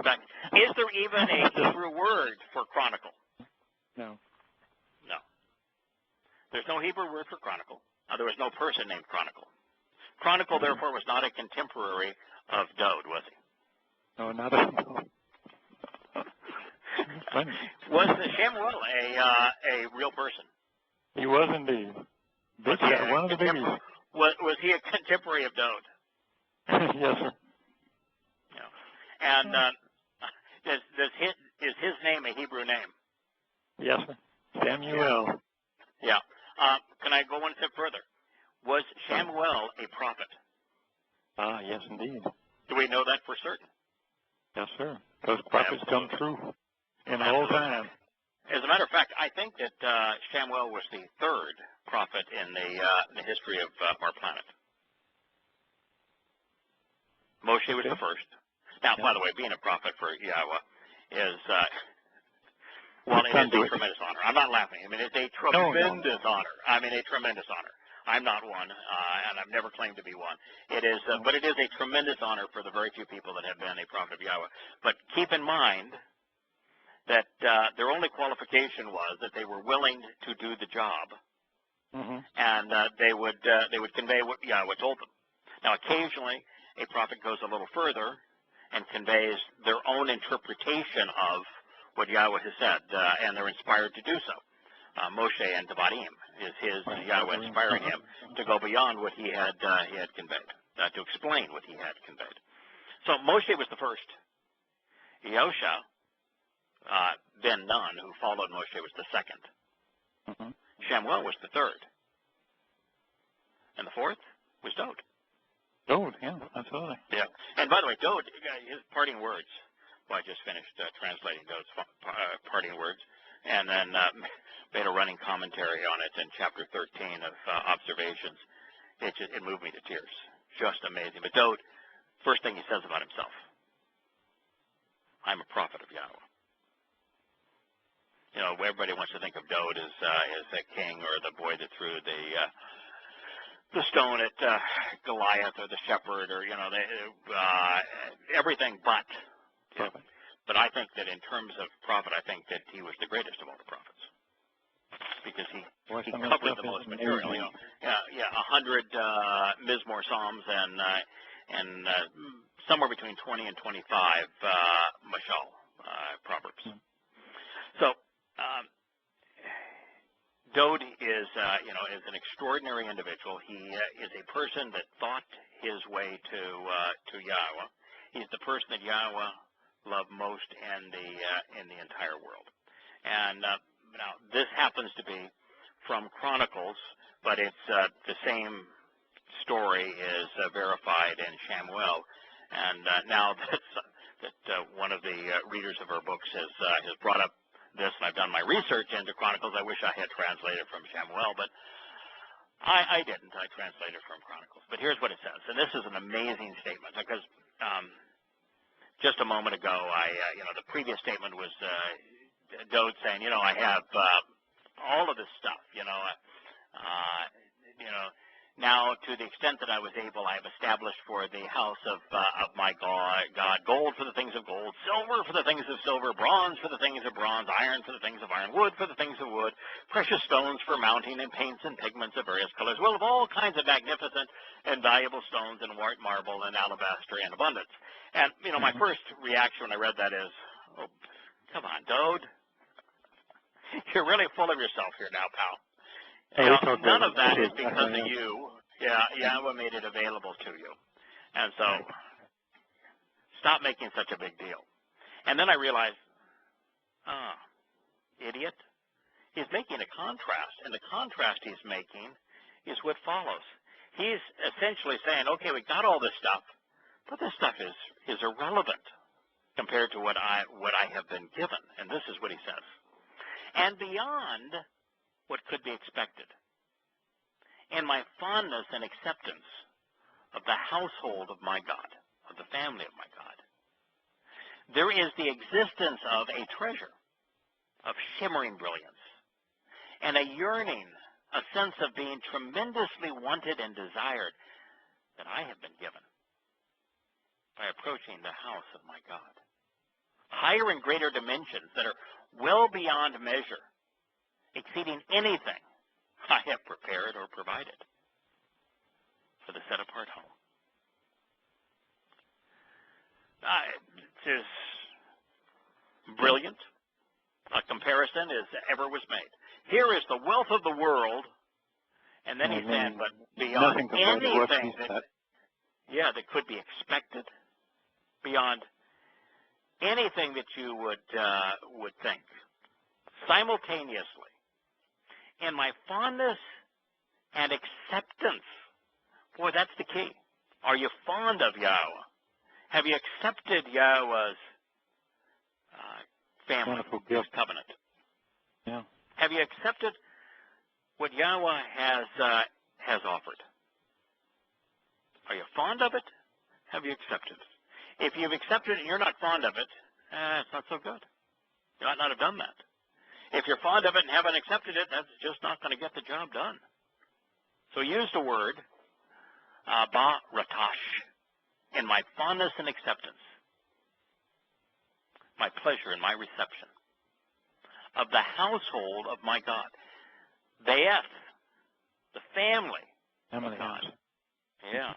A: fact, is there even a Hebrew word for chronicle?
B: No.
A: No. There's no Hebrew word for chronicle. There was no person named Chronicle. Chronicle, therefore, was not a contemporary of Dode, was he?
B: No, not at all.
A: Was Shamuel a real person?
B: He was indeed. One of the biggies.
A: Was he a contemporary of Dode?
B: Yes, sir.
A: Yeah. And is his name a Hebrew name?
B: Yes, sir. Samuel.
A: Yeah. Can I go one step further? Was Shamuel a prophet?
B: Yes, indeed.
A: Do we know that for certain?
B: Yes, sir. Those prophets come true in all time.
A: As a matter of fact, I think that Shamuel was the third prophet in the history of our planet. Moshe was the first. Now, by the way, being a prophet for Yahowah is, it is a tremendous honor. I'm not laughing. I mean, it's a tremendous honor. I mean, a tremendous honor. I'm not one, and I've never claimed to be one. It is, but it is a tremendous honor for the very few people that have been a prophet of Yahowah. But keep in mind that their only qualification was that they were willing to do the job, and they would convey what Yahowah told them. Now, occasionally, a prophet goes a little further and conveys their own interpretation of what Yahowah has said, and they're inspired to do so. Moshe and Devarim is Yahowah inspiring him to go beyond what he had conveyed, to explain what he had conveyed. So Moshe was the first. Yosha, Ben Nun, who followed Moshe, was the second. Shamuel was the third. And the fourth was Dode.
B: Dode, yeah, absolutely.
A: Yeah. And by the way, Dode, his parting words, well, I just finished translating Dode's parting words, and then made a running commentary on it in chapter 13 of Observations. It moved me to tears. Just amazing. But Dode, first thing he says about himself, I'm a prophet of Yahowah. You know, everybody wants to think of Dode as a king or the boy that threw the stone at Goliath or the shepherd or, everything but. But I think that in terms of prophet, I think that he was the greatest of all the prophets because he covered the most material. 100 Mizmor Psalms and somewhere between 20 and 25 Mashal Proverbs. So Dode is an extraordinary individual. He is a person that thought his way to Yahowah. He's the person that Yahowah loved most in the entire world. And now this happens to be from Chronicles, but it's the same story is verified in Shamuel. And now that one of the readers of our books has brought up this, and I've done my research into Chronicles. I wish I had translated from Shamuel, but I didn't. I translated from Chronicles. But here's what it says, and this is an amazing statement because just a moment ago, the previous statement was Dode saying, I have all of this stuff, now to the extent that I was able, I have established for the house of my God, gold for the things of gold, silver for the things of silver, bronze for the things of bronze, iron for the things of iron, wood for the things of wood, precious stones for mounting, and paints and pigments of various colors, well, of all kinds of magnificent and valuable stones and white marble and alabaster in abundance. And, my first reaction when I read that is, oh, come on, Dode. You're really full of yourself here now, pal. None of that is because of you. Yeah, Yahowah made it available to you. And so, stop making such a big deal. And then I realized, idiot. He's making a contrast, and the contrast he's making is what follows. He's essentially saying, okay, we got all this stuff, but this stuff is irrelevant compared to what I have been given. And this is what he says. And beyond what could be expected, in my fondness and acceptance of the household of my God, of the family of my God, there is the existence of a treasure of shimmering brilliance and a yearning, a sense of being tremendously wanted and desired that I have been given by approaching the house of my God. higher and greater dimensions that are well beyond measure, exceeding anything I have prepared or provided for the set-apart home. It's as brilliant a comparison as ever was made. Here is the wealth of the world, and then he said, but beyond anything that could be expected, beyond anything that you would think, simultaneously, in my fondness and acceptance. Boy, that's the key. Are you fond of Yahweh? Have you accepted Yahweh's family, his covenant?
B: Yeah.
A: Have you accepted what Yahweh has offered? Are you fond of it? Have you accepted it? If you've accepted it and you're not fond of it, it's not so good. You ought not have done that. If you're fond of it and haven't accepted it, that's just not going to get the job done. So use the word ba-ratash, in my fondness and acceptance, my pleasure and my reception of the household of my God. Bayeth, the family of God. Yeah.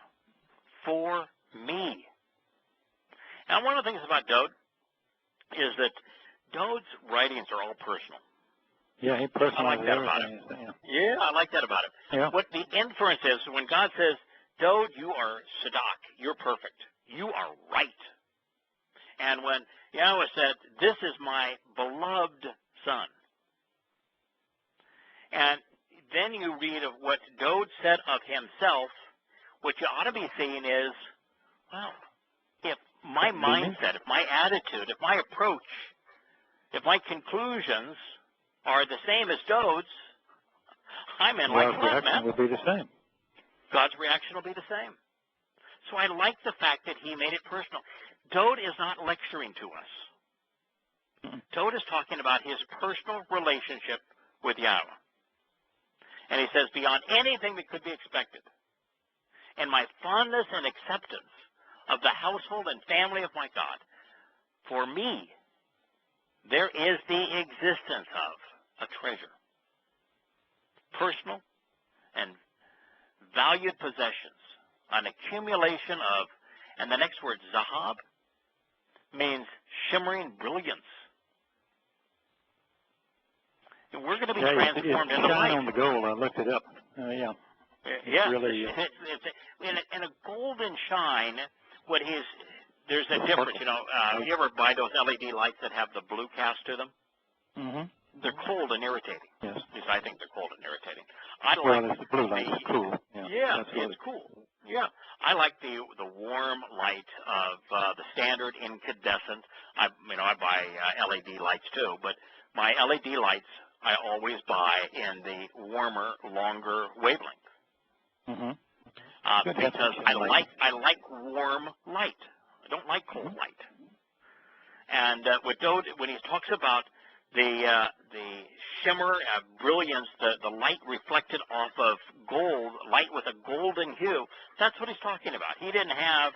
A: For me. Now, one of the things about Dode is that Dode's writings are all personal.
B: Yeah, he personalizes
A: I like that about him. Yeah, I like that about him.
B: Yeah.
A: What the inference is, when God says, Dode, you are Sadak, you're perfect, you are right. And when Yahweh said, this is my beloved son. And then you read of what Dode said of himself, what you ought to be seeing is, well, if my mindset, if my attitude, if my approach, if my conclusions are the same as Dode's, I'm in like that, man.
B: God's reaction will be the same.
A: God's reaction will be the same. So I like the fact that he made it personal. Dode is not lecturing to us. Dode is talking about his personal relationship with Yahweh. And he says, beyond anything that could be expected, and my fondness and acceptance of the household and family of my God, for me, there is the existence of a treasure. Personal and valued possessions, an accumulation of, and the next word, zahab, means shimmering brilliance. And we're going to be transformed into light.
B: On the gold. I looked it up. Yeah.
A: Yeah.
B: Really,
A: it's in a golden shine. There's a difference. You ever buy those LED lights that have the blue cast to them?
B: Mm-hmm.
A: They're cold and irritating.
B: Yes.
A: At least I think they're cold and irritating.
B: The blue light is cool.
A: Yeah, it's cool. Yeah, I like the warm light of the standard incandescent. I buy LED lights too, but my LED lights I always buy in the warmer, longer wavelength.
B: Mm-hmm.
A: Because I like warm light. I don't like cold light. And with Dode, when he talks about the shimmer, brilliance, the light reflected off of gold, light with a golden hue, that's what he's talking about. He didn't have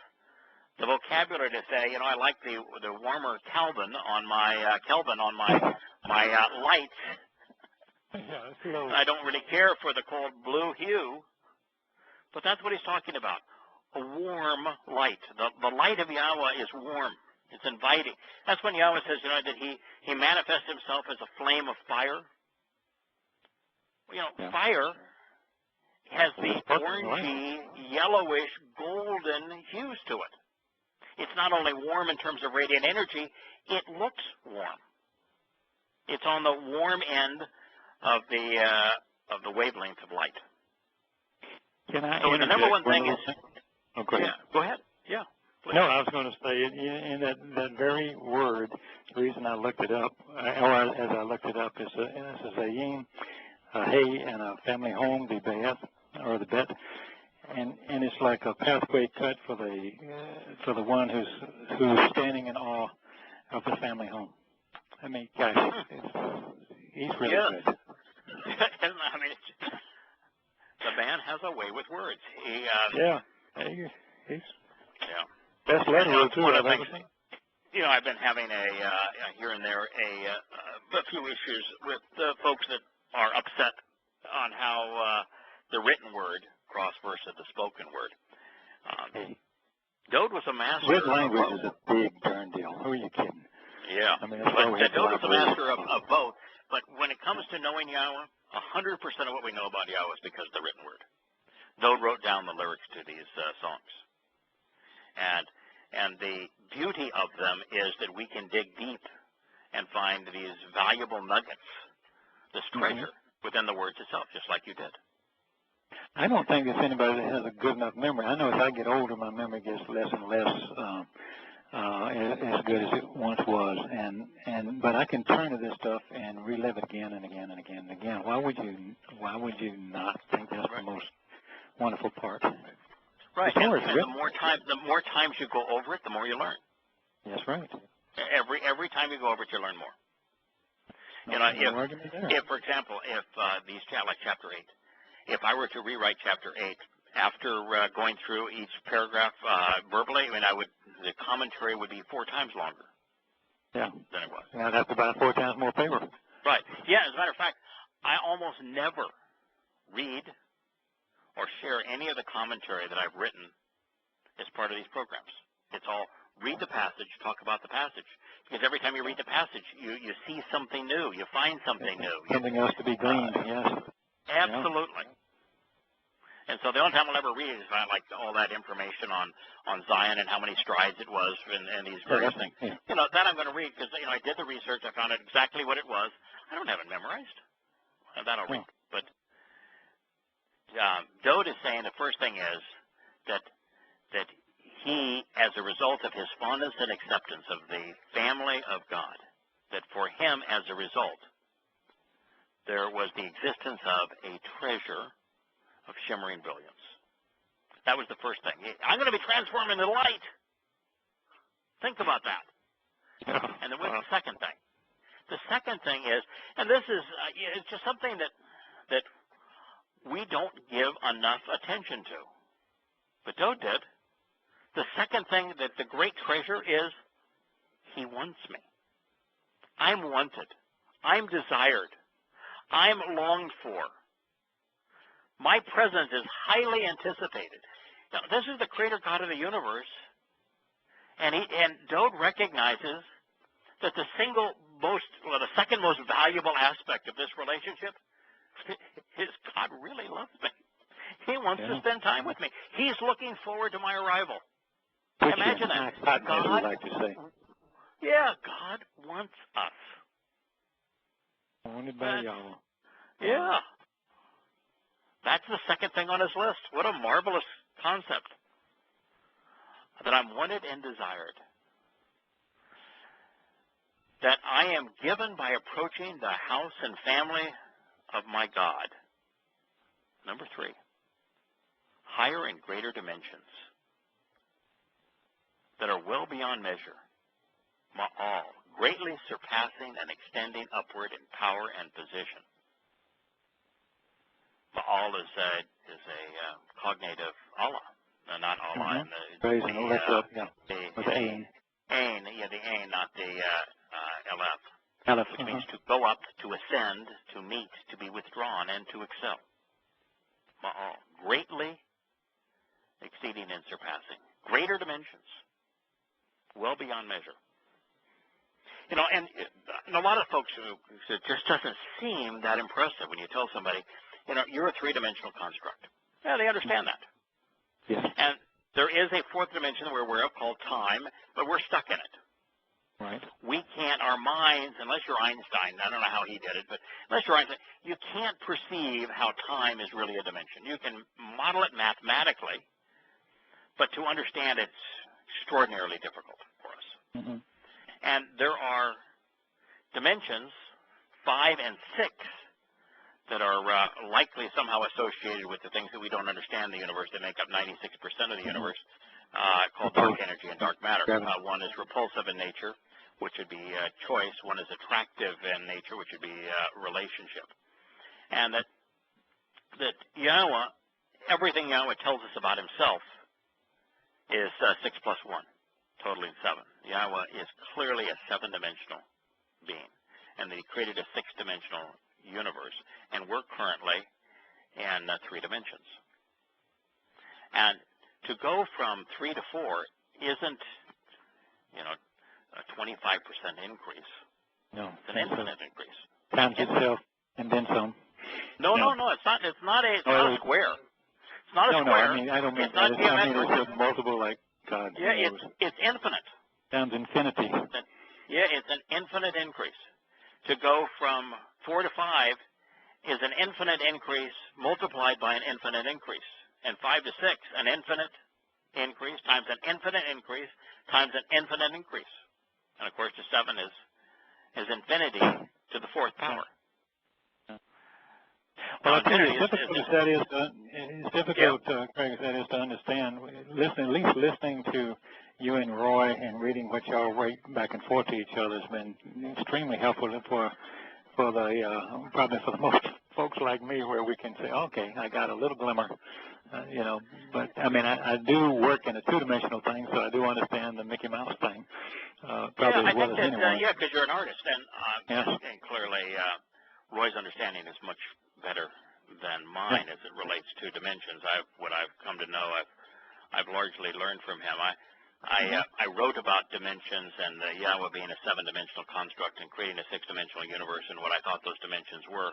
A: the vocabulary to say, I like the warmer Kelvin on my lights. I don't really care for the cold blue hue. But that's what he's talking about. A warm light. The light of Yahweh is warm. It's inviting. That's when Yahweh says, that he manifests himself as a flame of fire. Fire has the orangey, yellowish, golden hues to it. It's not only warm in terms of radiant energy, it looks warm. It's on the warm end of the wavelength of light.
B: Can I
A: so the number one thing is...
B: Okay.
A: Yeah, go ahead. Yeah. Please.
B: No, I was going to say, in that very word, the reason I looked it up, as I looked it up, is a zayim, a hay, and a family home, the bayeth, or the bet, and it's like a pathway cut for the one who's standing in awe of the family home. I mean, guys, he's really good.
A: I mean, the man has a way with words. He's
B: best letterer too I've ever seen.
A: I've been having here and there a few issues with folks that are upset on how the written word cross versus the spoken word. Dode was a master.
B: Written language is a big darn deal. Who are you kidding?
A: Yeah,
B: I mean,
A: but Dode was a master of both. But when it comes to knowing Yahweh, 100% of what we know about Yahweh is because of the written word. Dode wrote down the lyrics to these songs. And the beauty of them is that we can dig deep and find these valuable nuggets, this treasure, within the words itself, just like you did.
B: I don't think there's anybody that has a good enough memory. I know as I get older, my memory gets less and less as good as it once was. But I can turn to this stuff and relive it again and again and again and again. Why would you not think that's the most wonderful part?
A: Right, and the more times you go over it, the more you learn.
B: That's right.
A: Every time you go over it, you learn more. If for example, if like chapter 8, if I were to rewrite chapter 8 after going through each paragraph verbally, the commentary would be 4 times longer.
B: Yeah.
A: Than it was.
B: I'd have to buy 4 times more paper.
A: Right. Yeah. As a matter of fact, I almost never read or share any of the commentary that I've written as part of these programs. It's all read the passage, talk about the passage. Because every time you read the passage, you see something new. You find something new.
B: Something else to be gleaned, yes.
A: Absolutely. And so the only time I'll ever read is like all that information on Zion and how many strides it was and these various things.
B: Yeah.
A: That I'm going to read because, I did the research. I found out exactly what it was. I don't have it memorized. That I'll read. But Dode is saying the first thing is that he, as a result of his fondness and acceptance of the family of God, that for him, as a result, there was the existence of a treasure of shimmering brilliance. That was the first thing. I'm going to be transformed into light. Think about that. And then what's the second thing? The second thing is, and this is it's just something that we don't give enough attention to. But Dode did. The second thing that the great treasure is, he wants me. I'm wanted. I'm desired. I'm longed for. My presence is highly anticipated. Now, this is the creator God of the universe, and Dode recognizes that the second most valuable aspect of this relationship is God really loves me. He wants to spend time with me. He's looking forward to my arrival. Imagine that. God,
B: like to say.
A: Yeah, God wants us.
B: Wanted by Yahweh.
A: Yeah. That's the second thing on his list. What a marvelous concept. That I'm wanted and desired. That I am given by approaching the house and family of my God. Number 3, higher and greater dimensions that are well beyond measure, all greatly surpassing and extending upward in power and position. Ma'al is a cognative Allah, not Allah.
B: The Ain.
A: Ain, the Ain, not the Aleph.
B: Aleph,
A: which means to go up, to ascend, to meet, to be withdrawn, and to excel. Ma'al, greatly exceeding and surpassing. Greater dimensions, well beyond measure. And a lot of folks, it just doesn't seem that impressive when you tell somebody, you're a 3-dimensional construct. Yeah, they understand that.
B: Yes.
A: And there is a 4th dimension that we're aware of called time, but we're stuck in it.
B: Right.
A: We can't, our minds, unless you're Einstein, I don't know how he did it, but unless you're Einstein, you can't perceive how time is really a dimension. You can model it mathematically, but to understand it's extraordinarily difficult for us.
B: Mm-hmm.
A: And there are dimensions, 5 and 6, that are likely somehow associated with the things that we don't understand in the universe that make up 96% of the universe, called dark energy and dark matter. One is repulsive in nature, which would be choice. One is attractive in nature, which would be relationship. And that everything Yahweh tells us about himself is 6 plus 1 totaling 7. Yahweh is clearly a 7-dimensional being, and that he created a 6-dimensional universe, and we're currently in 3 dimensions. And to go from 3 to 4 isn't, a 25% increase.
B: No.
A: It's an infinite increase.
B: Times itself and then some.
A: No, it's not a square. It's not a square.
B: No, I mean, I don't mean
A: it's not geometric.
B: It's just multiple like God.
A: Yeah, it's infinite.
B: Times infinity.
A: Yeah, it's an infinite increase. To go from 4 to 5 is an infinite increase multiplied by an infinite increase. And 5 to 6, an infinite increase times an infinite increase times an infinite increase. And of course, the 7 is infinity to the 4th power.
B: Well, I tell you, as difficult as that is, Craig, as that is to understand, at least listening to you and Roy and reading what y'all write back and forth to each other has been extremely helpful for the probably for the most folks like me, where we can say, okay, I got a little glimmer, But I mean, I do work in a 2-dimensional thing, so I do understand the Mickey Mouse thing probably as well as anyone.
A: Yeah, because you're an artist, and clearly Roy's understanding is much better than mine as it relates to dimensions. What I've come to know, I've largely learned from him. I wrote about dimensions and Yahweh being a 7-dimensional construct and creating a 6-dimensional universe and what I thought those dimensions were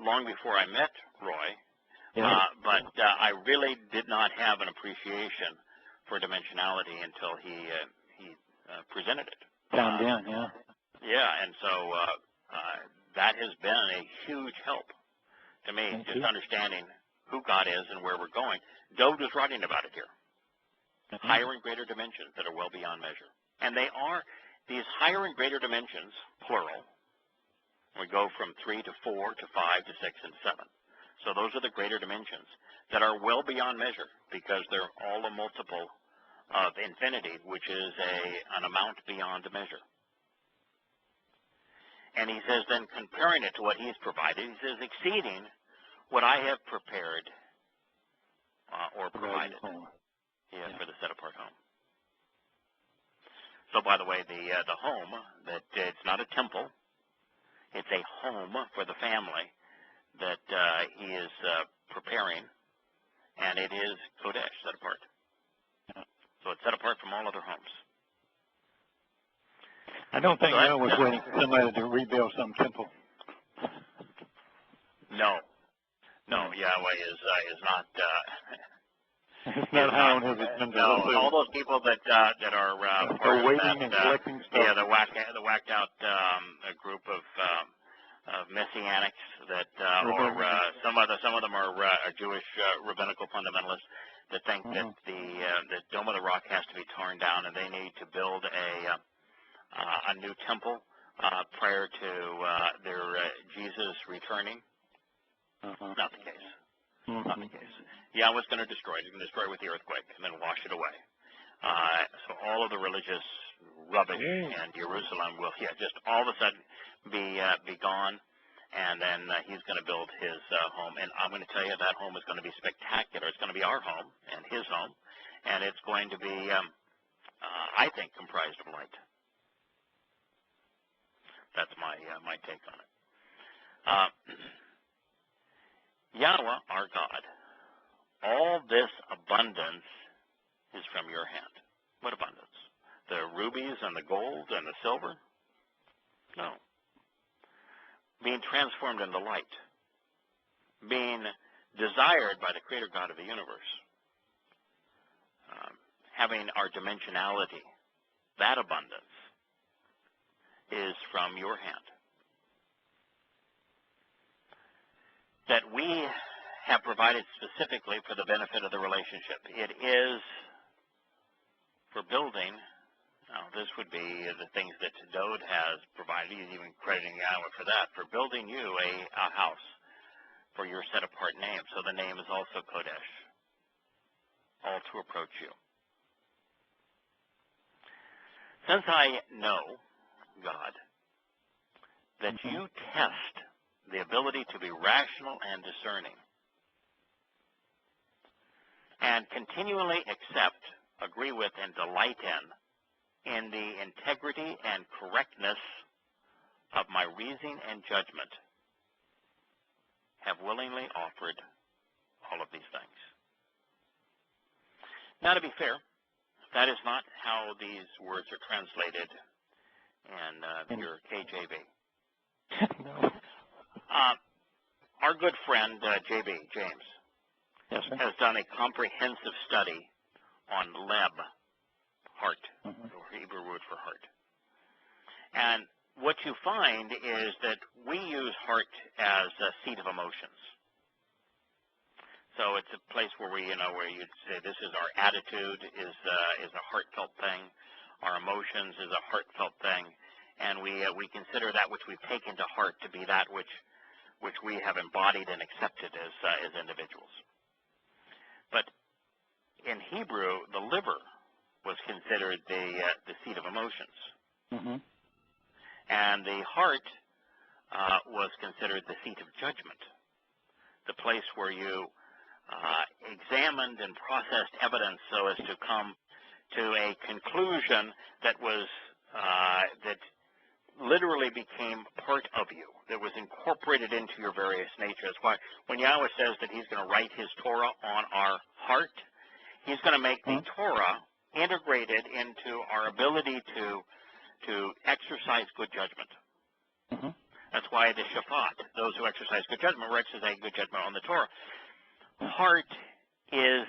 A: long before I met Roy. But I really did not have an appreciation for dimensionality until he presented it. Yeah, and so that has been a huge help to me, just understanding who God is and where we're going. Dode is writing about it here. Higher and greater dimensions that are well beyond measure. And they are these higher and greater dimensions, plural. We go from 3 to 4 to 5 to 6 and 7. So those are the greater dimensions that are well beyond measure because they're all a multiple of infinity, which is an amount beyond measure. And he says then comparing it to what he's provided, he says exceeding what I have prepared or provided. Yeah, for the set-apart home. So, by the way, the home, that it's not a temple. It's a home for the family that he is preparing, and it is Kodesh, set apart. So it's set apart from all other homes.
B: I don't think Yahweh was waiting for somebody to rebuild some temple.
A: No, Yahweh is not...
B: It's not high on his agenda.
A: No, all those people that are part of
B: waiting and collecting stuff.
A: Yeah, the whacked out group of messianics that, or some of them are Jewish rabbinical fundamentalists that think that the Dome of the Rock has to be torn down and they need to build a new temple prior to their Jesus returning. Not the case. Not the case. Yahweh's going to destroy it. He's going to destroy it with the earthquake and then wash it away. So all of the religious rubbish in Jerusalem will, just all of a sudden be gone, and then he's going to build his home. And I'm going to tell you that home is going to be spectacular. It's going to be our home and his home, and it's going to be, I think, comprised of light. That's my take on it. Yahweh, our God, all this abundance is from your hand. What abundance? The rubies and the gold and the silver? No. Being transformed into light. Being desired by the Creator God of the universe. Having our dimensionality, that abundance, is from your hand. That we have provided specifically for the benefit of the relationship. It is for building, now this would be the things that Dode has provided, he's even crediting Yahweh for that, for building you a house for your set-apart name. So the name is also Kodesh, all to approach you. Since I know, God, that you test the ability to be rational and discerning, and continually accept, agree with, and delight in in the integrity and correctness of my reasoning and judgment, have willingly offered all of these things. Now, to be fair, that is not how these words are translated in your KJV.
B: No.
A: Our good friend, JB, James,
B: Yes, sir.
A: has done a comprehensive study on leb, heart, or Hebrew word for heart. And what you find is that we use heart as a seat of emotions. So it's a place where where you'd say this is our attitude, is a heartfelt thing. Our emotions is a heartfelt thing. And we consider that which we've taken to heart to be that which we have embodied and accepted as individuals. But in Hebrew, the liver was considered the seat of emotions.
B: Mm-hmm.
A: And the heart was considered the seat of judgment, the place where you examined and processed evidence so as to come to a conclusion that was that literally became part of you, that was incorporated into your various natures. When Yahweh says that he's going to write his Torah on our heart, he's going to make the Torah integrated into our ability to exercise good judgment.
B: Mm-hmm.
A: That's why the Shabbat, those who exercise good judgment, will exercise good judgment on the Torah. Heart is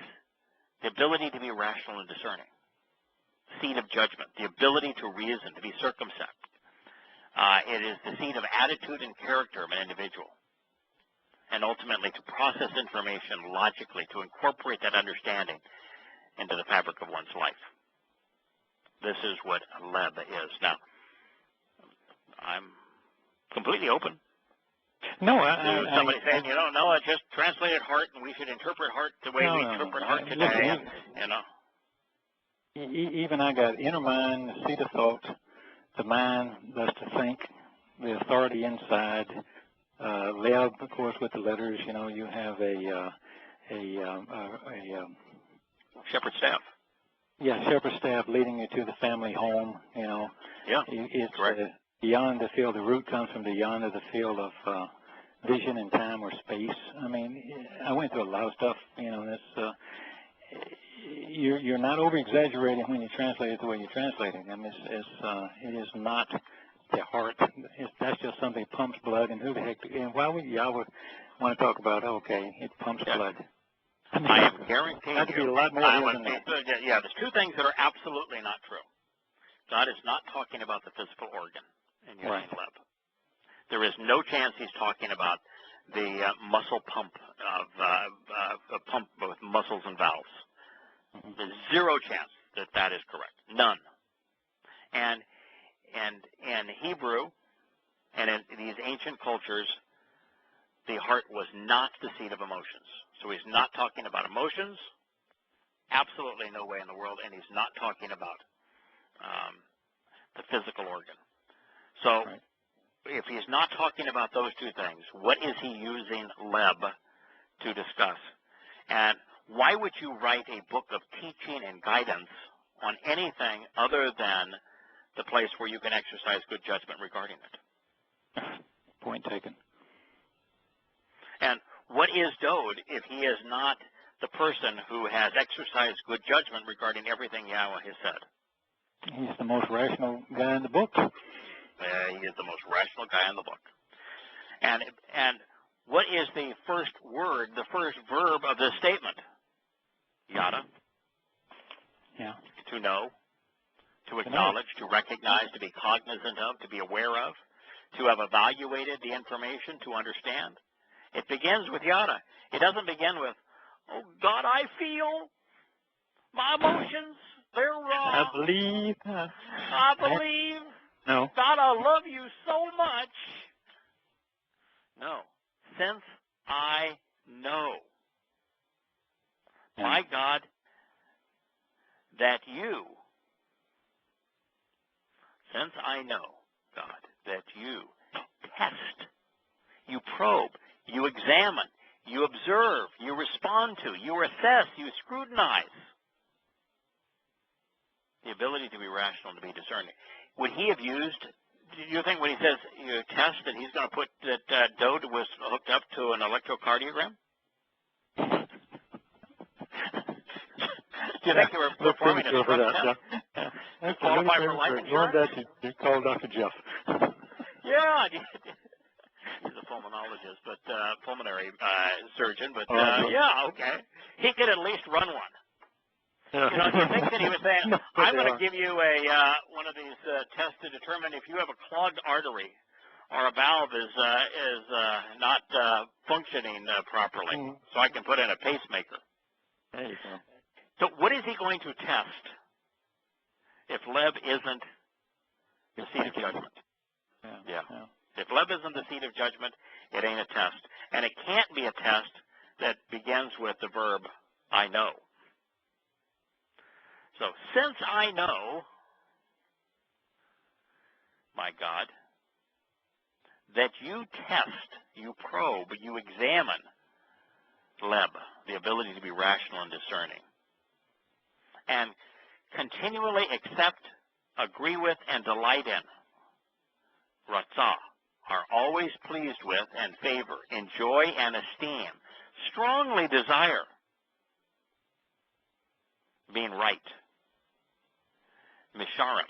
A: the ability to be rational and discerning, seat of judgment, the ability to reason, to be circumspect. It is the seat of attitude and character of an individual, and ultimately to process information logically, to incorporate that understanding into the fabric of one's life. This is what leb is. Now, I'm completely open.
B: No,
A: somebody saying, no, I just translated heart, and we should interpret heart the way we interpret heart today.
B: Even I got inner mind, the seat of thought, the mind, thus to think, the authority inside. Leb, of course, with the letters. You have a
A: shepherd staff.
B: Yeah, shepherd staff leading you to the family home.
A: Yeah,
B: it's
A: correct.
B: Beyond the field. The root comes from beyond of the field of vision and time or space. I mean, I went through a lot of stuff. You're not over exaggerating when you translate it the way you're translating. I mean, it is not the heart. That's just something that pumps blood. And who the heck? And why would Yahweh want to talk about? Okay, it pumps blood.
A: I am guaranteeing
B: that could be a lot more than that.
A: Yeah, there's two things that are absolutely not true. God is not talking about the physical organ in using leb. There is no chance he's talking about the muscle pump of pump with muscles and valves. There's zero chance that is correct. None. And in Hebrew and in these ancient cultures, the heart was not the seat of emotions. So he's not talking about emotions. Absolutely no way in the world. And he's not talking about the physical organ. So if he's not talking about those two things, what is he using leb to discuss? And why would you write a book of teaching and guidance on anything other than the place where you can exercise good judgment regarding it?
B: Point taken.
A: And what is Dode if he is not the person who has exercised good judgment regarding everything Yahweh has said?
B: He's the most rational guy in the book.
A: He is the most rational guy in the book. And what is the first word, the first verb of this statement? Yada.
B: Yeah.
A: To know, to acknowledge, to recognize, to be cognizant of, to be aware of, to have evaluated the information, to understand. It begins with yada. It doesn't begin with, oh, God, I feel my emotions, they're wrong.
B: I believe.
A: I believe.
B: No.
A: God, I love you so much. No. Since I know, my God, that you, since I know, God, that you test, you probe, you examine, you observe, you respond to, you assess, you scrutinize the ability to be rational and to be discerning. Would he have used, do you think when he says you test that he's going to put that Dode was hooked up to an electrocardiogram? Do you think they were performing a drug test? To qualify for life insurance?
B: You call Dr. Jeff.
A: Yeah, he's a pulmonologist, but pulmonary surgeon. But yeah, okay, he could at least run one.
B: Yeah.
A: You know, do you think that he was saying, "I'm going to give you one of these tests to determine if you have a clogged artery or a valve is not functioning properly, so I can put in a pacemaker."
B: There you go.
A: So what is he going to test if Leb isn't the seat of judgment? Yeah. If Leb isn't the seat of judgment, it ain't a test. And it can't be a test that begins with the verb, I know. So since I know, my God, that you test, you probe, you examine Leb, the ability to be rational and discerning, and continually accept, agree with, and delight in, Ratzah, are always pleased with and favor, enjoy and esteem, strongly desire being right, Misharim,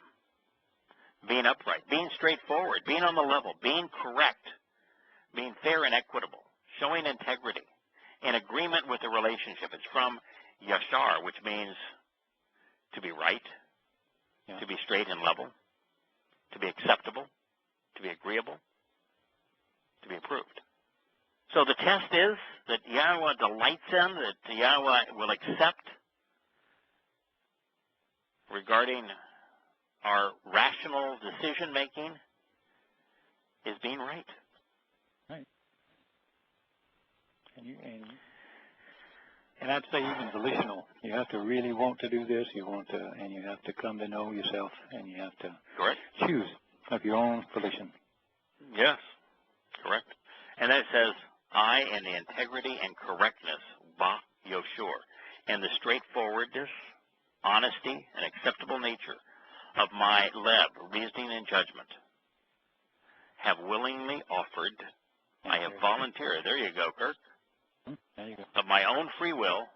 A: being upright, being straightforward, being on the level, being correct, being fair and equitable, showing integrity, in agreement with the relationship. It's from Yashar, which means to be right, to be straight and level, to be acceptable, to be agreeable, to be approved. So the test is that Yahweh delights in, that Yahweh will accept regarding our rational decision-making is being right.
B: Right. And I'd say even volitional. You have to really want to do this. You want to, and you have to come to know yourself, and you have to choose of your own volition.
A: Yes, correct. And then it says, I in the integrity and correctness, ba yoshur, and the straightforwardness, honesty, and acceptable nature of my Leb, reasoning and judgment, have willingly offered, I have volunteered, there you go, Kirk,
B: there you go,
A: of my own free will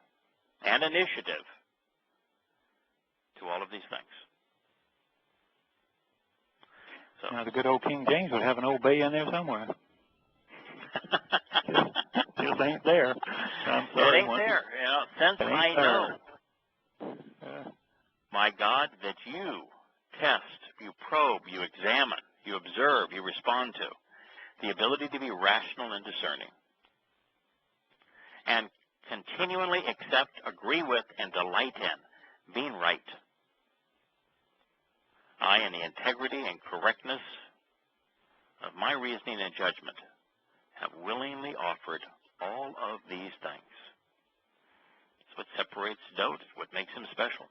A: and initiative to all of these things. So.
B: Now, the good old King James would have an old bay in there somewhere. Just ain't there. I'm sorry,
A: it ain't there. You know, since I know, my God, that you test, you probe, you examine, you observe, you respond to, the ability to be rational and discerning, and continually accept, agree with, and delight in being right. I, in the integrity and correctness of my reasoning and judgment, have willingly offered all of these things. It's what separates Dode, what makes him special.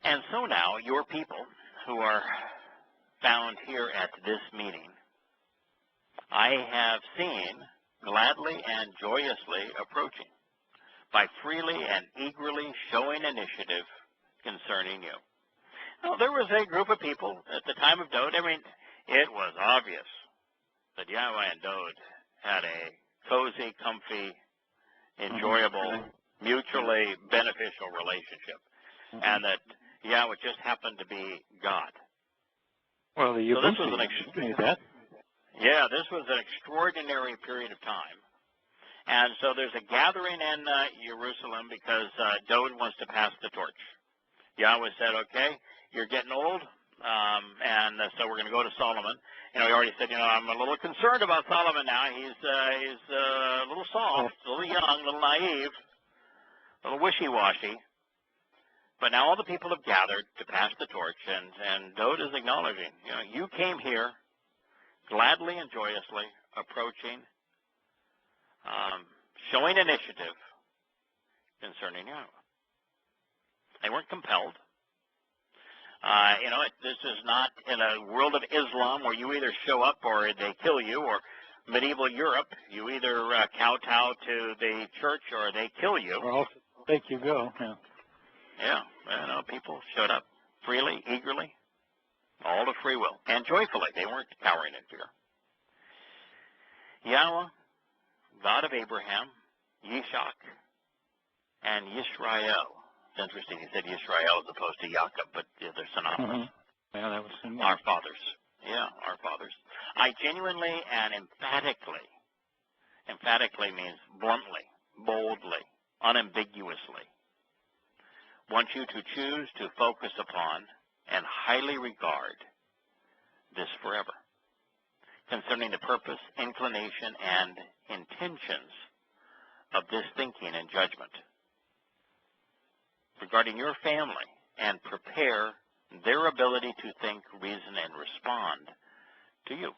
A: And so now, your people who are found here at this meeting, I have seen gladly and joyously approaching, by freely and eagerly showing initiative concerning you. Now, there was a group of people at the time of Dode. I mean, it was obvious that Yahweh and Dode had a cozy, comfy, enjoyable, mutually beneficial relationship, and that Yahweh just happened to be God.
B: Well, the
A: so this was this was an extraordinary period of time. And so there's a gathering in Jerusalem because Dode wants to pass the torch. Yahweh said, okay, you're getting old, and so we're going to go to Solomon. You know, he already said, you know, I'm a little concerned about Solomon now. He's a little soft, a little young, a little naive, a little wishy-washy. But now all the people have gathered to pass the torch, and Dode is acknowledging, you know, you came here gladly and joyously approaching, showing initiative concerning Yahweh. They weren't compelled. You know, this is not in a world of Islam where you either show up or they kill you, or medieval Europe, you either kowtow to the church or they kill you.
B: Or else make you go. Yeah.
A: Yeah, people showed up freely, eagerly, all to free will, and joyfully. They weren't cowering in fear. Yahweh, God of Abraham, Yishak, and Yisrael. It's interesting, he said Yisrael as opposed to Jacob, but they're synonymous.
B: Mm-hmm. Yeah, that was similar.
A: Our fathers. Yeah, our fathers. I genuinely and emphatically means bluntly, boldly, unambiguously, want you to choose to focus upon and highly regard this forever, concerning the purpose, inclination, and intentions of this thinking and judgment regarding your family, and prepare their ability to think, reason, and respond to you.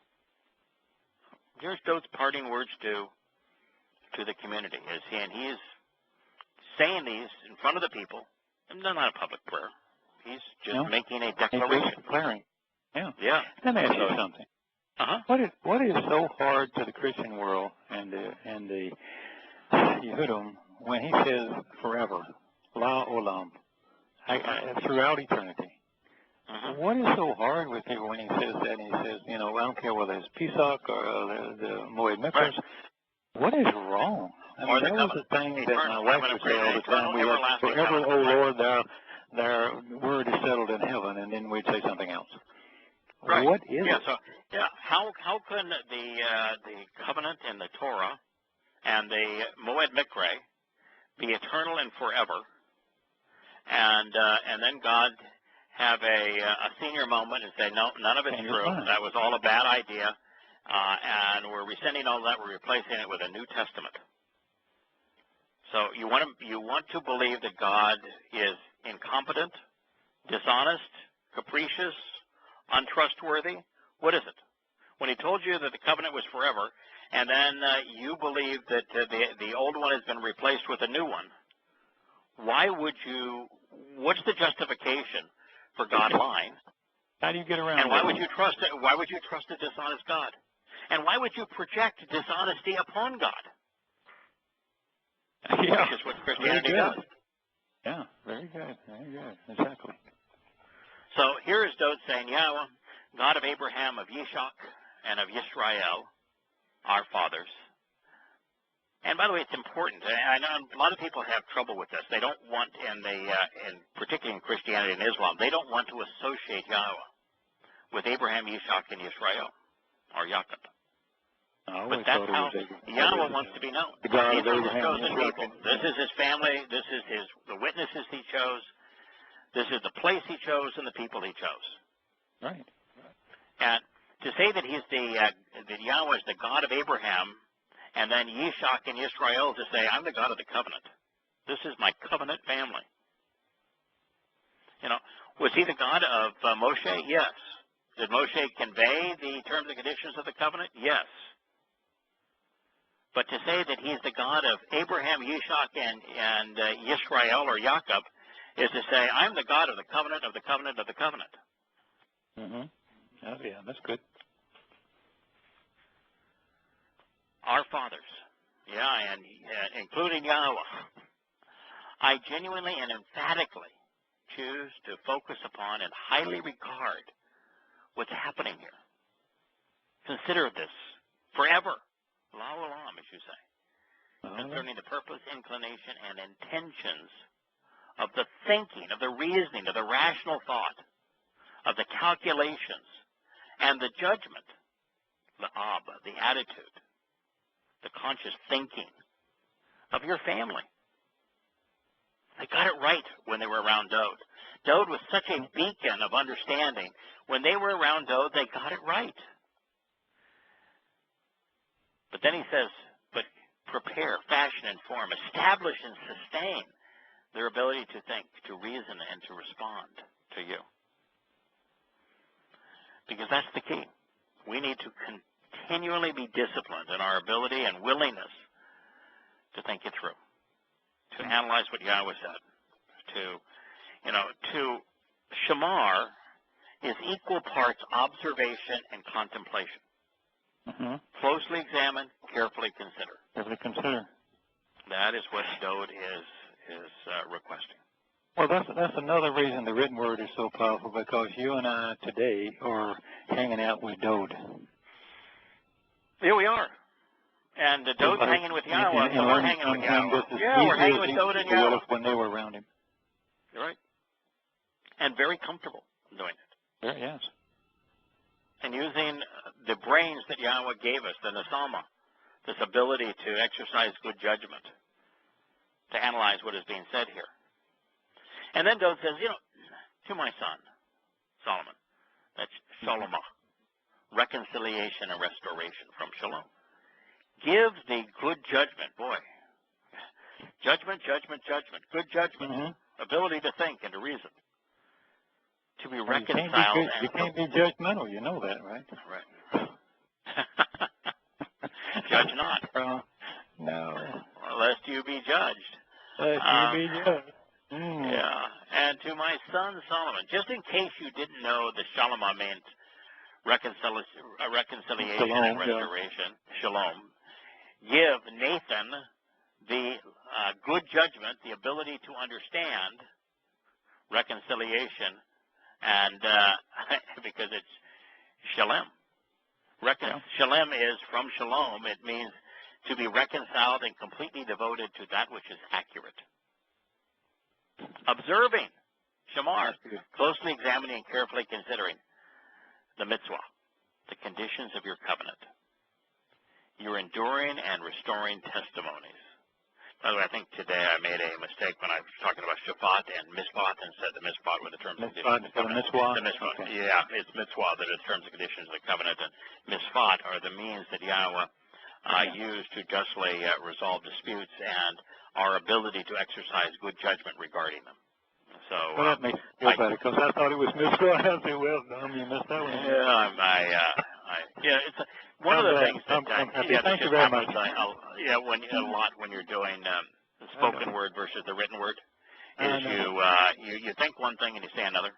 A: Here's Dode's parting words to the community. He is saying these in front of the people. And not a public prayer. He's just making a declaration.
B: He's declaring. Yeah.
A: Yeah.
B: Let me ask you something.
A: Uh-huh.
B: What is so hard to the Christian world and the Yehudim when he says forever, la olam, throughout eternity?
A: Uh-huh.
B: What is so hard with people when he says that? And he says, I don't care whether it's Pesach or the Moed Mikros.
A: Right.
B: What is wrong? I mean, that was the thing that my wife would say all the time. We have, forever, O Lord, their word is settled in heaven, and then we'd say something else.
A: Right.
B: What is it?
A: So, how can the covenant in the Torah and the Moed Mikre be eternal and forever, and then God have a senior moment and say, no, none of it's true. That was all a bad idea, and we're rescinding all that. We're replacing it with a New Testament. So you want to believe that God is incompetent, dishonest, capricious, untrustworthy? What is it? When he told you that the covenant was forever, and then you believe that the old one has been replaced with a new one, why would you? What's the justification for God lying?
B: How do you get around?
A: And why would you trust it? Why would you trust a dishonest God? And why would you project dishonesty upon God?
B: Yeah,
A: which is what Christianity does.
B: Yeah, very good. Very good. Exactly.
A: So here is Dode saying, Yahweh, God of Abraham, of Yishak, and of Yisrael, our fathers. And by the way, it's important. I know a lot of people have trouble with this. They don't want, particularly in Christianity and Islam, they don't want to associate Yahweh with Abraham, Yishak, and Yisrael, or Jacob. But that's how Yahweh wants to be known. These are his chosen people. This is his family. This is the witnesses he chose. This is the place he chose and the people he chose.
B: Right.
A: And to say that that Yahweh is the God of Abraham, and then Yishak and Yisrael to say, I'm the God of the covenant. This is my covenant family. Was he the God of Moshe? Yes. Did Moshe convey the terms and conditions of the covenant? Yes. But to say that he's the God of Abraham, Yishak, and Yisrael, or Jacob, is to say, I'm the God of the covenant, of the covenant, of the covenant.
B: Mm-hmm. Oh, yeah, that's good.
A: Our fathers, and including Yahowah, I genuinely and emphatically choose to focus upon and highly regard what's happening here. Consider this forever. La olam, as you say, concerning the purpose, inclination, and intentions of the thinking, of the reasoning, of the rational thought, of the calculations, and the judgment, the attitude, the conscious thinking of your family. They got it right when they were around Dode. Dode was such a beacon of understanding. When they were around Dode, they got it right. But then he says, but prepare, fashion, and form, establish and sustain their ability to think, to reason, and to respond to you. Because that's the key. We need to continually be disciplined in our ability and willingness to think it through, to analyze what Yahweh said, to shamar is equal parts observation and contemplation.
B: Mm-hmm.
A: Closely examine, carefully consider.
B: Carefully consider.
A: That is what Dode is requesting.
B: Well, that's another reason the written word is so powerful, because you and I today are hanging out with Dode.
A: Here we are. And Dode's hanging with Yahowah, so we're hanging with Yahowah. Yeah, we're hanging with Dode and Yahowah.
B: When they were around him.
A: You're right. And very comfortable doing it.
B: Yeah, yes.
A: And using the brains that Yahowah gave us, the Nesama, this ability to exercise good judgment, to analyze what is being said here. And then Dode says, to my son, Solomon, that's Shalomah, reconciliation and restoration from Shalom. Give the good judgment, boy. Judgment, good judgment, ability to think and to reason, to be reconciled.
B: You can't be judgmental, you know that, right?
A: Right. Judge not.
B: No.
A: Lest you be judged.
B: Lest you be judged.
A: Yeah. And to my son Solomon, just in case you didn't know, the Shalomah meant reconciliation and restoration. Shalom. Give Nathan the good judgment, the ability to understand reconciliation, and because it's Shalem. Shalem is from Shalom. It means to be reconciled and completely devoted to that which is accurate. Observing, Shamar, closely examining and carefully considering the mitzvah, the conditions of your covenant, your enduring and restoring testimonies. By the way, I think today I made a mistake when I was talking about Shabbat and Mishpat and said the Mishpat were the terms and conditions of the covenant. The Mishpat. Okay. Yeah, it's mitzvah that is terms and conditions of the covenant, and Mishpat are the means that Yahowah used to justly resolve disputes and our ability to exercise good judgment regarding them. So
B: that makes me feel better, because I thought it was mitzvah. I said, well, you missed that one.
A: Yeah, it's one of the things that
B: thank you very much.
A: When you're doing the spoken word versus the written word, is you think one thing and you say another.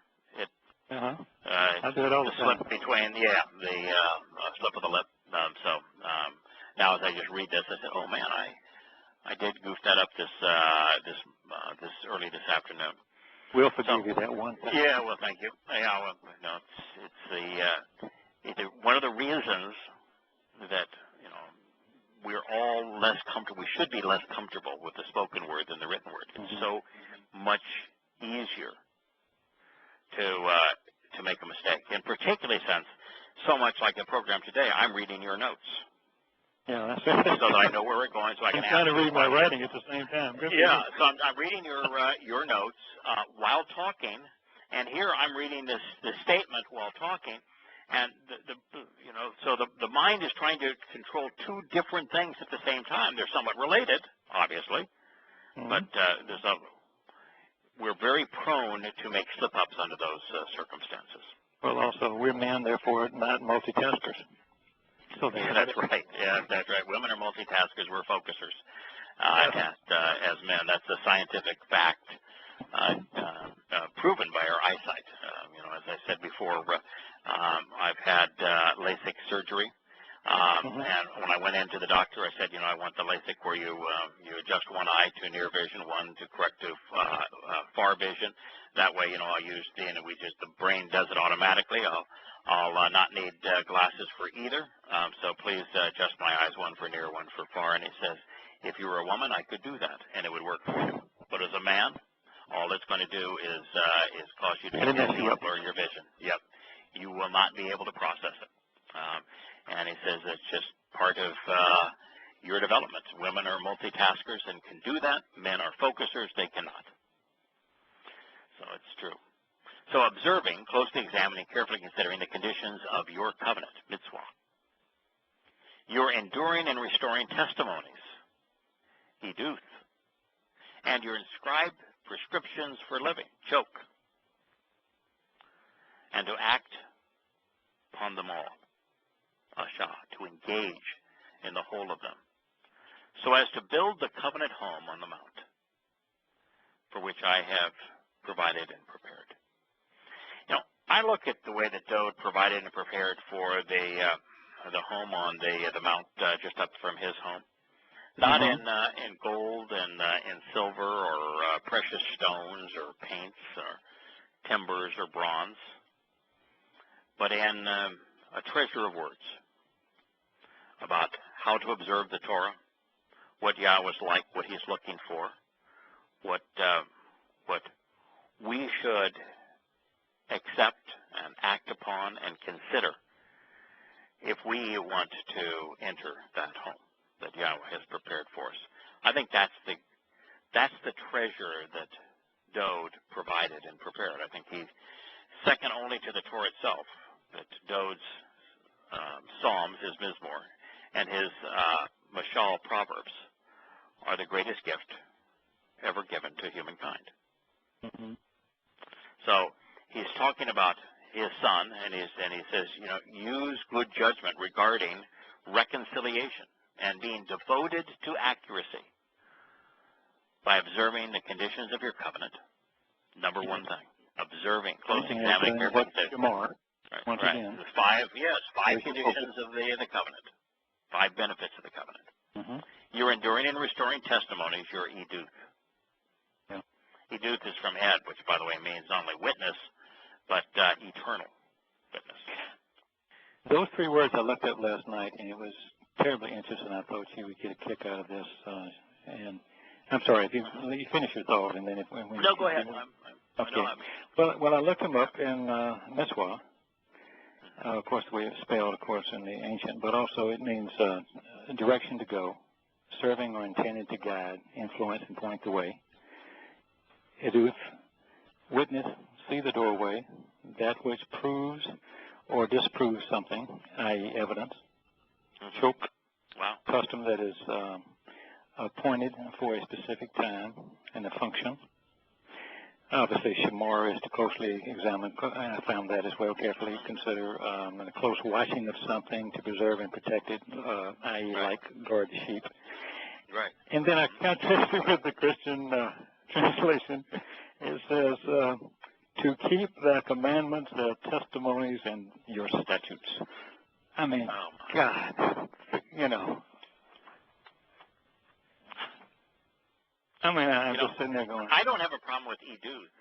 B: I do it all the time.
A: Slip between the slip of the lip. Now as I just read this, I said, oh man, I did goof that up this early this afternoon.
B: We'll forgive you that one time.
A: Yeah, well, thank you. Yeah, it's one of the reasons that we're all less comfortable. We should be less comfortable with the spoken word than the written word. It's so much easier to make a mistake, and particularly since so much like the program today, I'm reading your notes.
B: Yeah, that's
A: so that I know where we're going, so I can.
B: I'm trying to read my writing at the same time.
A: So I'm reading your notes while talking, and here I'm reading this statement while talking, and the mind is trying to control two different things at the same time. They're somewhat related, obviously, but we're very prone to make slip-ups under those circumstances.
B: Well, also we're men, therefore not multitaskers. So
A: that's right. Yeah, that's right. Women are multitaskers. We're focusers. As men, that's a scientific fact proven by our eyesight. As I said before, I've had LASIK surgery, and when I went into the doctor, I said, I want the LASIK where you adjust one eye to near vision, one to correct to far vision. That way, I'll use the brain does it automatically. I'll not need glasses for either, so please adjust my eyes, one for near, one for far. And he says, if you were a woman, I could do that, and it would work for you. But as a man, all it's going to do is cause you to blur your vision. Yep, you will not be able to process it. And he says it's just part of your development. Women are multitaskers and can do that. Men are focusers; they cannot. So it's true. So observing, closely examining, carefully considering the conditions of your covenant, mitzvah, your enduring and restoring testimonies, hiduth, and your inscribed prescriptions for living, choke, and to act upon them all, asha, to engage in the whole of them, so as to build the covenant home on the mount, for which I have provided and prepared. I look at the way that Dode provided and prepared for the home on the mount just up from his home. not in gold and in silver or precious stones or paints or timbers or bronze, but in a treasure of words about how to observe the Torah, what Yahweh's like, what He's looking for, what we should accept and act upon and consider if we want to enter that home that Yahweh has prepared for us. I think that's the treasure that Dode provided and prepared. I think he's second only to the Torah itself, that Dode's Psalms, his Mizmor, and his Mashal Proverbs are the greatest gift ever given to humankind.
B: Mm-hmm.
A: So he's talking about his son, and he says, use good judgment regarding reconciliation and being devoted to accuracy by observing the conditions of your covenant. Number one thing, observing, close examining everything.
B: Once again.
A: Five conditions of the covenant. 5 benefits of the covenant.
B: Mm-hmm.
A: You're enduring and restoring testimonies. You're eduth.
B: Yeah.
A: Eduth is from ed, which, by the way, means not only witness, but eternal witness.
B: Those 3 words I looked at last night, and it was terribly interesting. I thought you would get a kick out of this. And I'm sorry, if you finish your thought, and then if
A: no, go ahead.
B: Okay. Well, I looked them up in Mitzvah. Of course, the way it's spelled, of course, in the ancient, but also it means direction to go, serving or intended to guide, influence, and point the way. Eduth, witness, see the doorway, that which proves or disproves something, i.e. evidence.
A: Mm-hmm.
B: Choke,
A: wow.
B: Custom that is appointed for a specific time and a function. Obviously, shamar is to closely examine, and I found that as well, carefully consider a close watching of something to preserve and protect it, i.e. like guard the sheep.
A: Right.
B: And then I contrasted with the Christian translation. It says, to keep the commandments, the testimonies, and your statutes. I mean, God, I'm just sitting there going.
A: I don't have a problem with eduth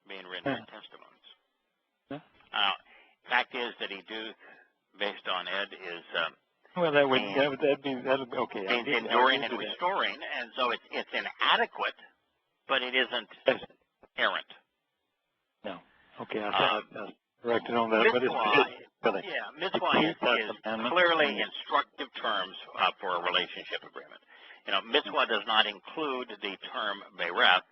A: being written in testimonies.
B: Yeah.
A: Fact is that eduth, based on ed, is
B: well, that'd be okay.
A: Means enduring and restoring, and so it's inadequate, but it isn't errant.
B: No. Okay, I corrected on that.
A: Mitzvah is clearly instructive terms for a relationship agreement. Mitzvah does not include the term bereth,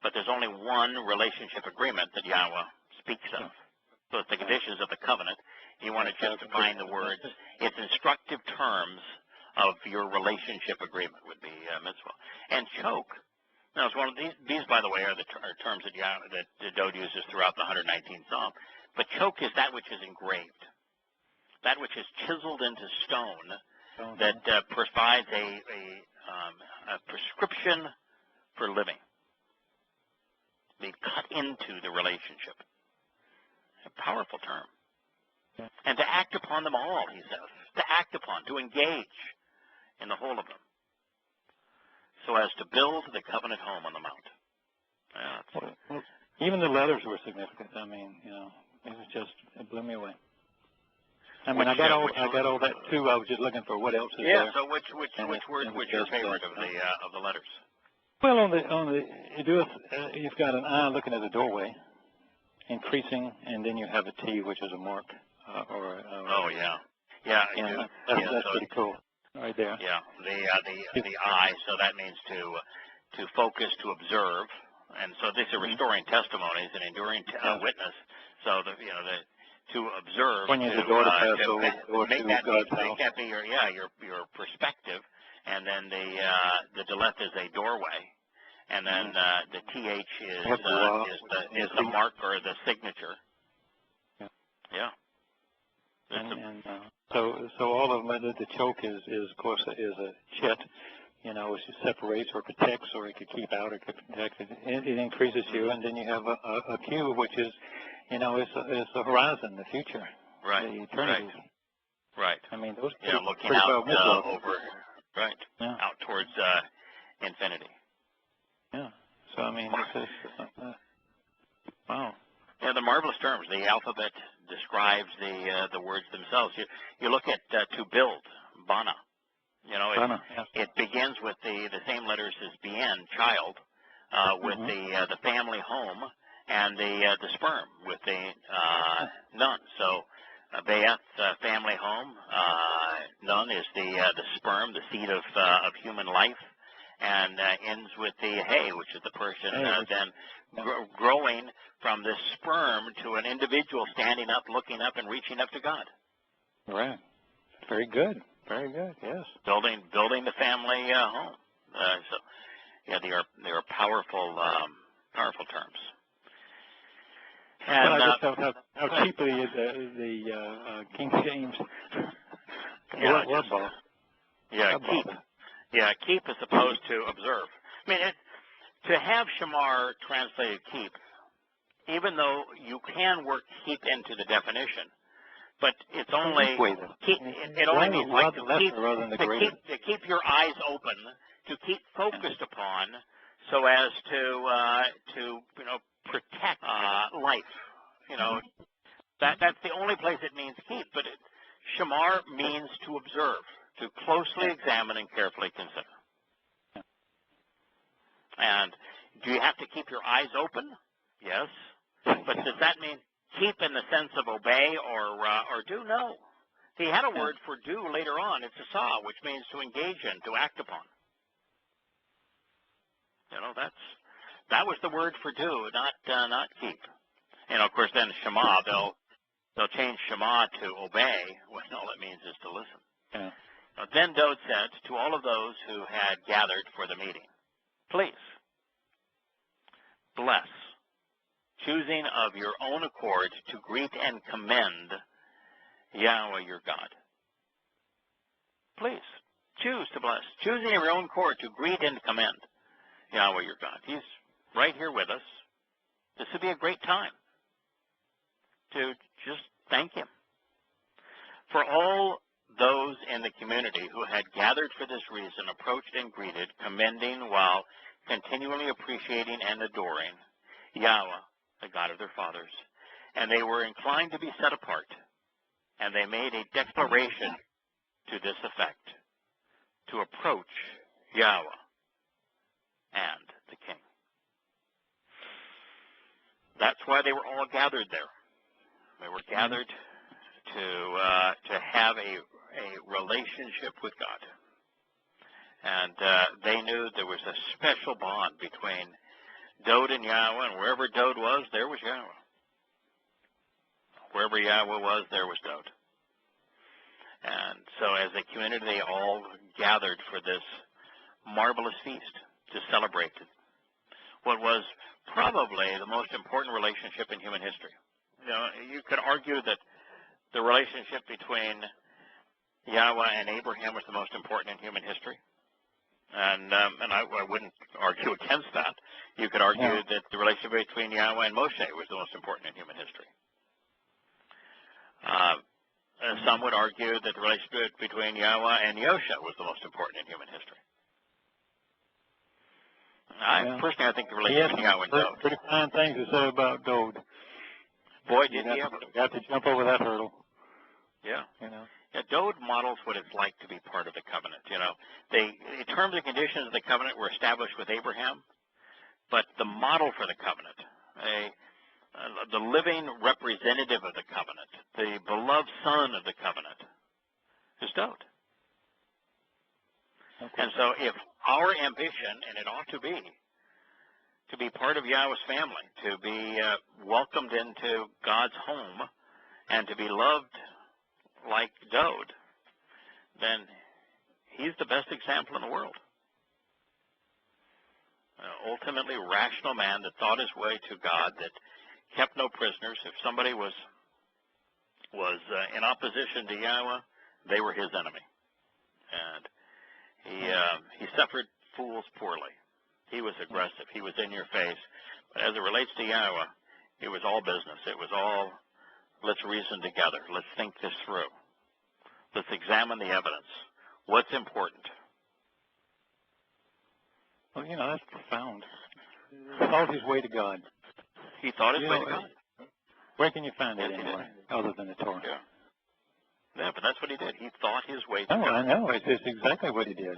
A: but there's only one relationship agreement that Yahweh speaks of. So it's the conditions of the covenant. You want to just define the words. It's instructive terms of your relationship agreement would be mitzvah. And choke. Now, it's one of these, by the way, are the terms that Dode uses throughout the 119th Psalm. But choke is that which is engraved, that which is chiseled into stone, that provides a prescription for living, being cut into the relationship. A powerful term. And to act upon them all, he says. To act upon, to engage in the whole of them, so as to build the covenant home on the mount.
B: Well, even the letters were significant. I mean, it blew me away. I mean, I got all that too. I was just looking for what else is there.
A: Yeah. So which word was your favorite of the letters?
B: Well, on the you've got an eye looking at the doorway, increasing, and then you have a T, which is a mark that's pretty cool. Right there.
A: Yeah, the eye. So that means to focus, to observe, and so these are restoring testimonies and enduring witness. So to observe,
B: when you're the door to pass over
A: make
B: to
A: that
B: God's house.
A: Be your perspective, and then the deleth is a doorway, and then the th is the mark or the signature. Yeah.
B: So all of them, the choke is of course is a chet, which separates or protects, or it could keep out, or it could protect. It increases you, and then you have a Q, which is, it's the horizon, the future,
A: right,
B: the eternity.
A: Right.
B: I mean, those
A: looking out Right.
B: Yeah.
A: Out towards infinity.
B: Yeah. So I mean, this is wow.
A: Yeah, the marvelous terms. The alphabet describes the words themselves. You look at to build, bana. You know, it begins with the same letters as bien, child, with the family home, and the sperm with the nun. So Be'eth, family home. Nun is the sperm, the seed of human life, and ends with the hay, which is the person then growing from this sperm to an individual standing up, looking up, and reaching up to God.
B: Right. Very good. Very good. Yes.
A: Building the family home. So, yeah, they are powerful terms. And
B: well, I just felt how cheaply the King James.
A: Keep. Yeah, keep is supposed to observe. I mean, to have shamar translated keep, even though you can work keep into the definition, but it's only keep. It only means like to keep your eyes open, to keep focused upon, so as to protect life. You know, that's the only place it means keep. But shamar means to observe, to closely examine and carefully consider. And do you have to keep your eyes open? Yes. But does that mean keep in the sense of obey or do? No. He had a word for do later on. It's espouse, which means to engage in, to act upon. You know, that was the word for do, not keep. And of course, then shema, they'll change shema to obey, when all it means is to listen.
B: Yeah.
A: Then Dode said to all of those who had gathered for the meeting, please bless, choosing of your own accord to greet and commend Yahweh your God. Please choose to bless, choosing of your own accord to greet and commend Yahweh your God. He's right here with us. This would be a great time to just thank him. For all those in the community who had gathered for this reason approached and greeted, commending while continually appreciating and adoring Yahweh, the God of their fathers. And they were inclined to be set apart. And they made a declaration to this effect, to approach Yahweh and the king. That's why they were all gathered there. They were gathered to have a relationship with God. And they knew there was a special bond between Dode and Yahweh, and wherever Dode was, there was Yahweh. Wherever Yahweh was, there was Dode. And so as a community, they all gathered for this marvelous feast to celebrate what was probably the most important relationship in human history. You know, you could argue that the relationship between Yahweh and Abraham was the most important in human history. And I wouldn't argue against that. You could argue that the relationship between Yahweh and Moshe was the most important in human history. Some would argue that the relationship between Yahweh and Yosha was the most important in human history. Personally, I think the relationship between Yahweh and Dode.
B: Pretty fine things to say about Dode.
A: Boy, did he ever.
B: Got to jump over that hurdle.
A: Yeah.
B: You know.
A: Yeah, Dode models what it's like to be part of the covenant. You know, the terms and conditions of the covenant were established with Abraham, but the model for the covenant, the living representative of the covenant, the beloved son of the covenant, is Dode. Okay. And so if our ambition, and it ought to be part of Yahweh's family, to be welcomed into God's home, and to be loved like Dode, then he's the best example in the world. Ultimately rational man that thought his way to God, that kept no prisoners. If somebody was in opposition to Yahweh, they were his enemy. And he suffered fools poorly. He was aggressive. He was in your face. But as it relates to Yahweh, it was all business. It was all, let's reason together. Let's think this through. Let's examine the evidence. What's important?
B: Well, that's profound. Thought his way to God.
A: He thought his way to God.
B: Where can you find that anywhere other than the Torah?
A: Yeah. Yeah, but that's what he did. He thought his way to
B: God.
A: God.
B: I know. It's exactly what he did.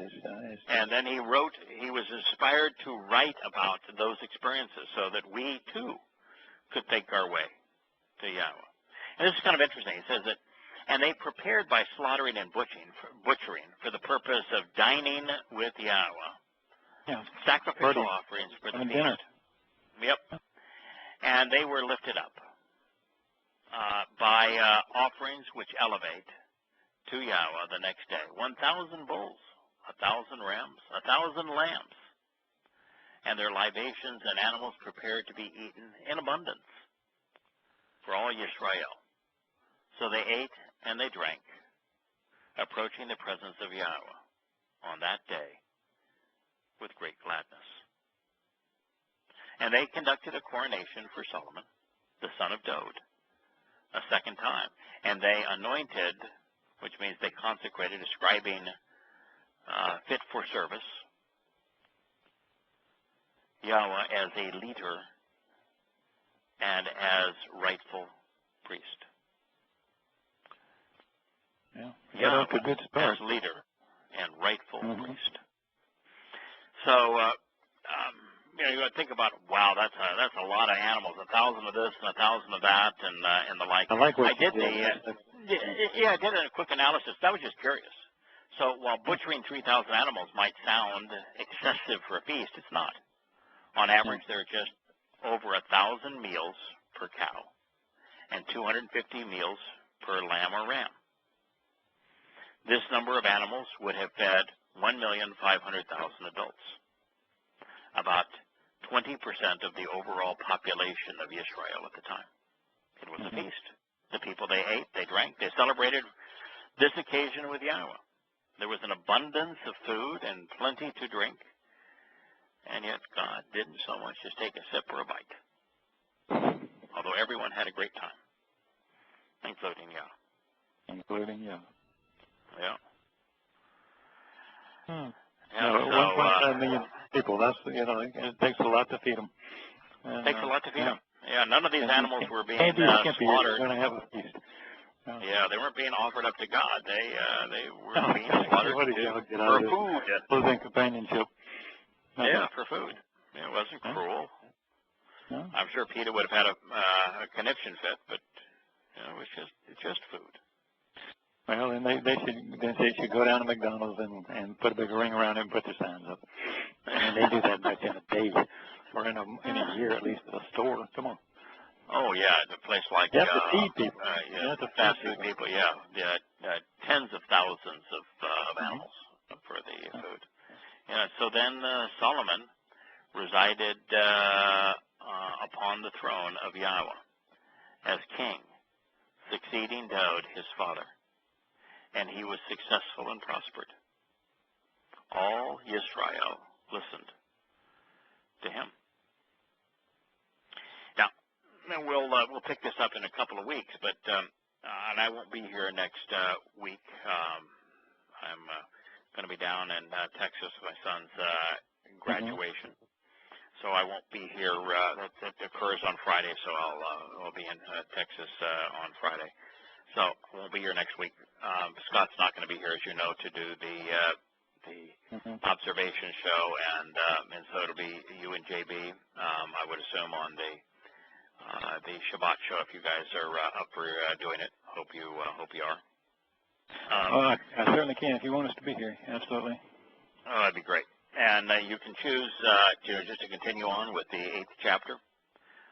A: And then he was inspired to write about those experiences so that we, too, could take our way to Yahweh. And this is kind of interesting. He says that, and they prepared by slaughtering and butchering for the purpose of dining with Yahweh.
B: Yeah.
A: Sacrificial offerings for the feast.
B: Dinner.
A: Yep. And they were lifted up by offerings which elevate to Yahweh the next day. 1,000 bulls, 1,000 rams, 1,000 lambs, and their libations and animals prepared to be eaten in abundance for all Yisrael. So they ate and they drank, approaching the presence of Yahweh on that day with great gladness. And they conducted a coronation for Solomon, the son of David, a second time. And they anointed, which means they consecrated, ascribing fit for service, Yahweh as a leader and as rightful priest.
B: Yeah,
A: Yahweh
B: that's a good start.
A: as leader and rightful priest. So, you would think about, wow, that's a lot of animals, 1,000 of this and 1,000 of that, and the like.
B: I like what
A: I did I did a quick analysis. That was just curious. So while butchering 3,000 animals might sound excessive for a feast, it's not. On average, there are just over 1,000 meals per cow and 250 meals per lamb or ram. This number of animals would have fed 1,500,000 adults, about 20% of the overall population of Israel at the time. It was a feast. The people, they ate, they drank, they celebrated this occasion with Yahweh. There was an abundance of food and plenty to drink, and yet God didn't so much as take a sip or a bite, although everyone had a great time, including Yahweh.
B: Including Yahweh.
A: Yeah.
B: Yeah, 1.5 million people. That's it takes a lot to feed them.
A: It takes a lot to feed them. Yeah, none of these animals were being
B: slaughtered.
A: slaughtered.
B: Going to have a feast.
A: Yeah, they weren't being offered up to God. They were being slaughtered for food.
B: Losing companionship.
A: Yeah, for food. It wasn't cruel.
B: No.
A: I'm sure Peter would have had a conniption fit, but it's just food.
B: Well, and they should go down to McDonald's and put a big ring around it and put their signs up. And they do that much in a day or in a year at least at a store. Come on.
A: Oh yeah, a place like
B: you have to feed people.
A: You have to fast food people. Yeah, tens of thousands of animals for the food. Yeah. So then Solomon resided upon the throne of Yahweh as king, succeeding David his father. And he was successful and prospered. All Yisrael listened to him. Now, we'll pick this up in a couple of weeks, but and I won't be here next week. I'm going to be down in Texas for my son's graduation, so I won't be here. That occurs on Friday, so I'll be in Texas on Friday. So I won't be here next week. Scott's not going to be here, as you know, to do the observation show, and so it'll be you and JB. I would assume on the Shabbat show if you guys are up for doing it. Hope you are.
B: I certainly can if you want us to be here. Absolutely.
A: Oh, that'd be great. And you can choose just to continue on with the 8th chapter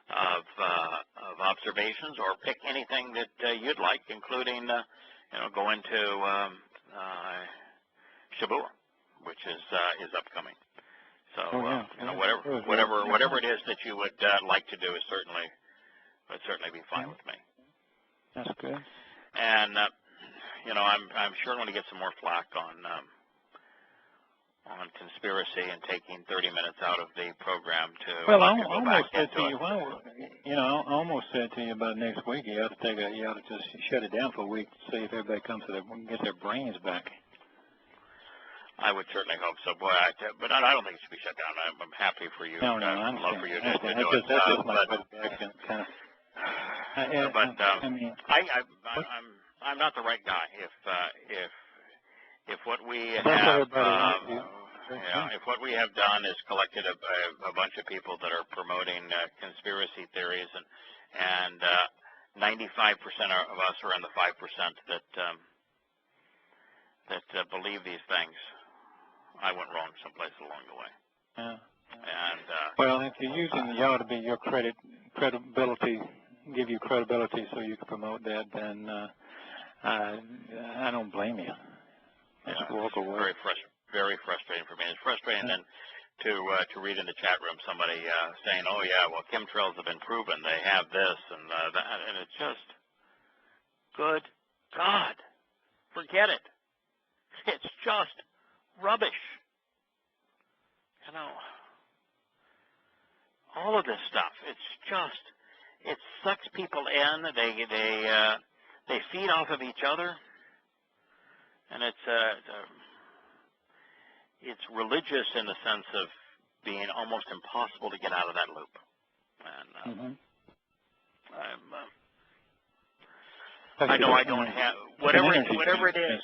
A: of observations, or pick anything that you'd like, including go into Shabbat, which is upcoming. So whatever it is that you would like to do would certainly be fine with me.
B: That's good.
A: And I'm sure I'm going to get some more flack on conspiracy and taking 30 minutes out of the program to
B: I
A: go back into it.
B: I almost said to you about next week you ought to just shut it down for a week to see if everybody comes to gets their brains back.
A: I would certainly hope so. Boy, but I don't think it should be shut down. I'm happy for you.
B: No, I
A: I'd love
B: understand.
A: for you
B: I
A: to
B: understand.
A: do it.
B: That's just my reaction, kind of. I mean,
A: I'm not the right guy. If what we
B: that's
A: have,
B: everybody
A: if what we have done is collected a bunch of people that are promoting conspiracy theories, and 95% of us are in the 5% that believe these things, I went wrong someplace along the way.
B: Yeah.
A: And
B: well, if you're using the Yahweh to be your credibility, give you credibility so you can promote that, then I don't blame you. Just walk away.
A: Very frustrating for me. It's frustrating then to read in the chat room somebody saying, "Oh yeah, well chemtrails have been proven. They have this and that," and it's just, good God, forget it. It's just rubbish. You know, all of this stuff. It sucks people in. They feed off of each other, and it's religious in the sense of being almost impossible to get out of that loop. And I know I don't have whatever it is.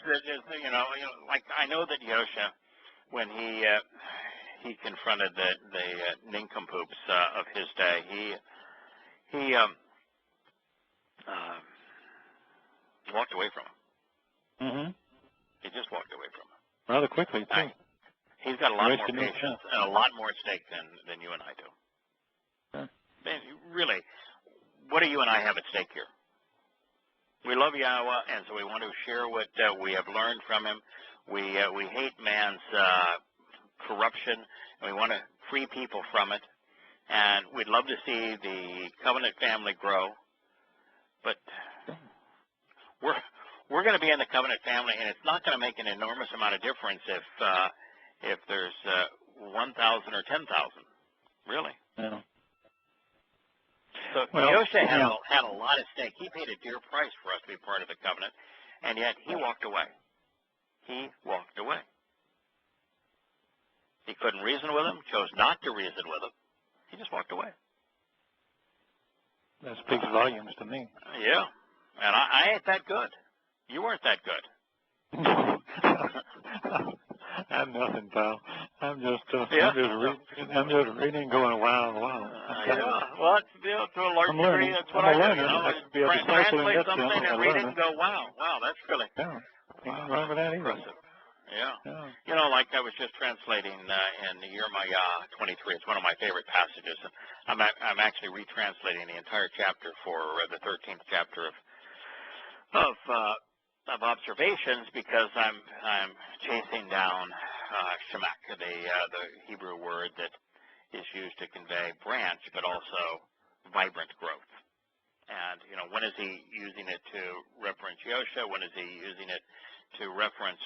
A: You know, like I know that Yosha, when he confronted the nincompoops of his day, he walked away from him. He just walked away from him
B: rather quickly too.
A: He's got a lot more patience and a lot more at stake than you and I do.
B: Yeah.
A: Man, really, what do you and I have at stake here? We love Yahowah, and so we want to share what we have learned from him. We hate man's corruption, and we want to free people from it. And we'd love to see the covenant family grow. But we're going to be in the covenant family, and it's not going to make an enormous amount of difference if there's 1,000 or 10,000, really.
B: Yeah.
A: So Yosha had a lot at stake. He paid a dear price for us to be part of the covenant, and yet he walked away. He walked away. He couldn't reason with him, chose not to reason with him. He just walked away.
B: That speaks volumes to me.
A: Yeah, and I ain't that good. You weren't that good.
B: I'm nothing, pal. I'm just reading, going, wow.
A: Well, to a large degree, that's what I do. Translate something and read it and go, wow, that's really
B: wrong with that either.
A: Impressive. Yeah. You know, like I was just translating in Yirmiyah 23. It's one of my favorite passages. I'm actually retranslating the entire chapter for the 13th chapter of observations because I'm chasing down shemak, the Hebrew word that is used to convey branch, but also vibrant growth. And when is he using it to reference Yosha? When is he using it to reference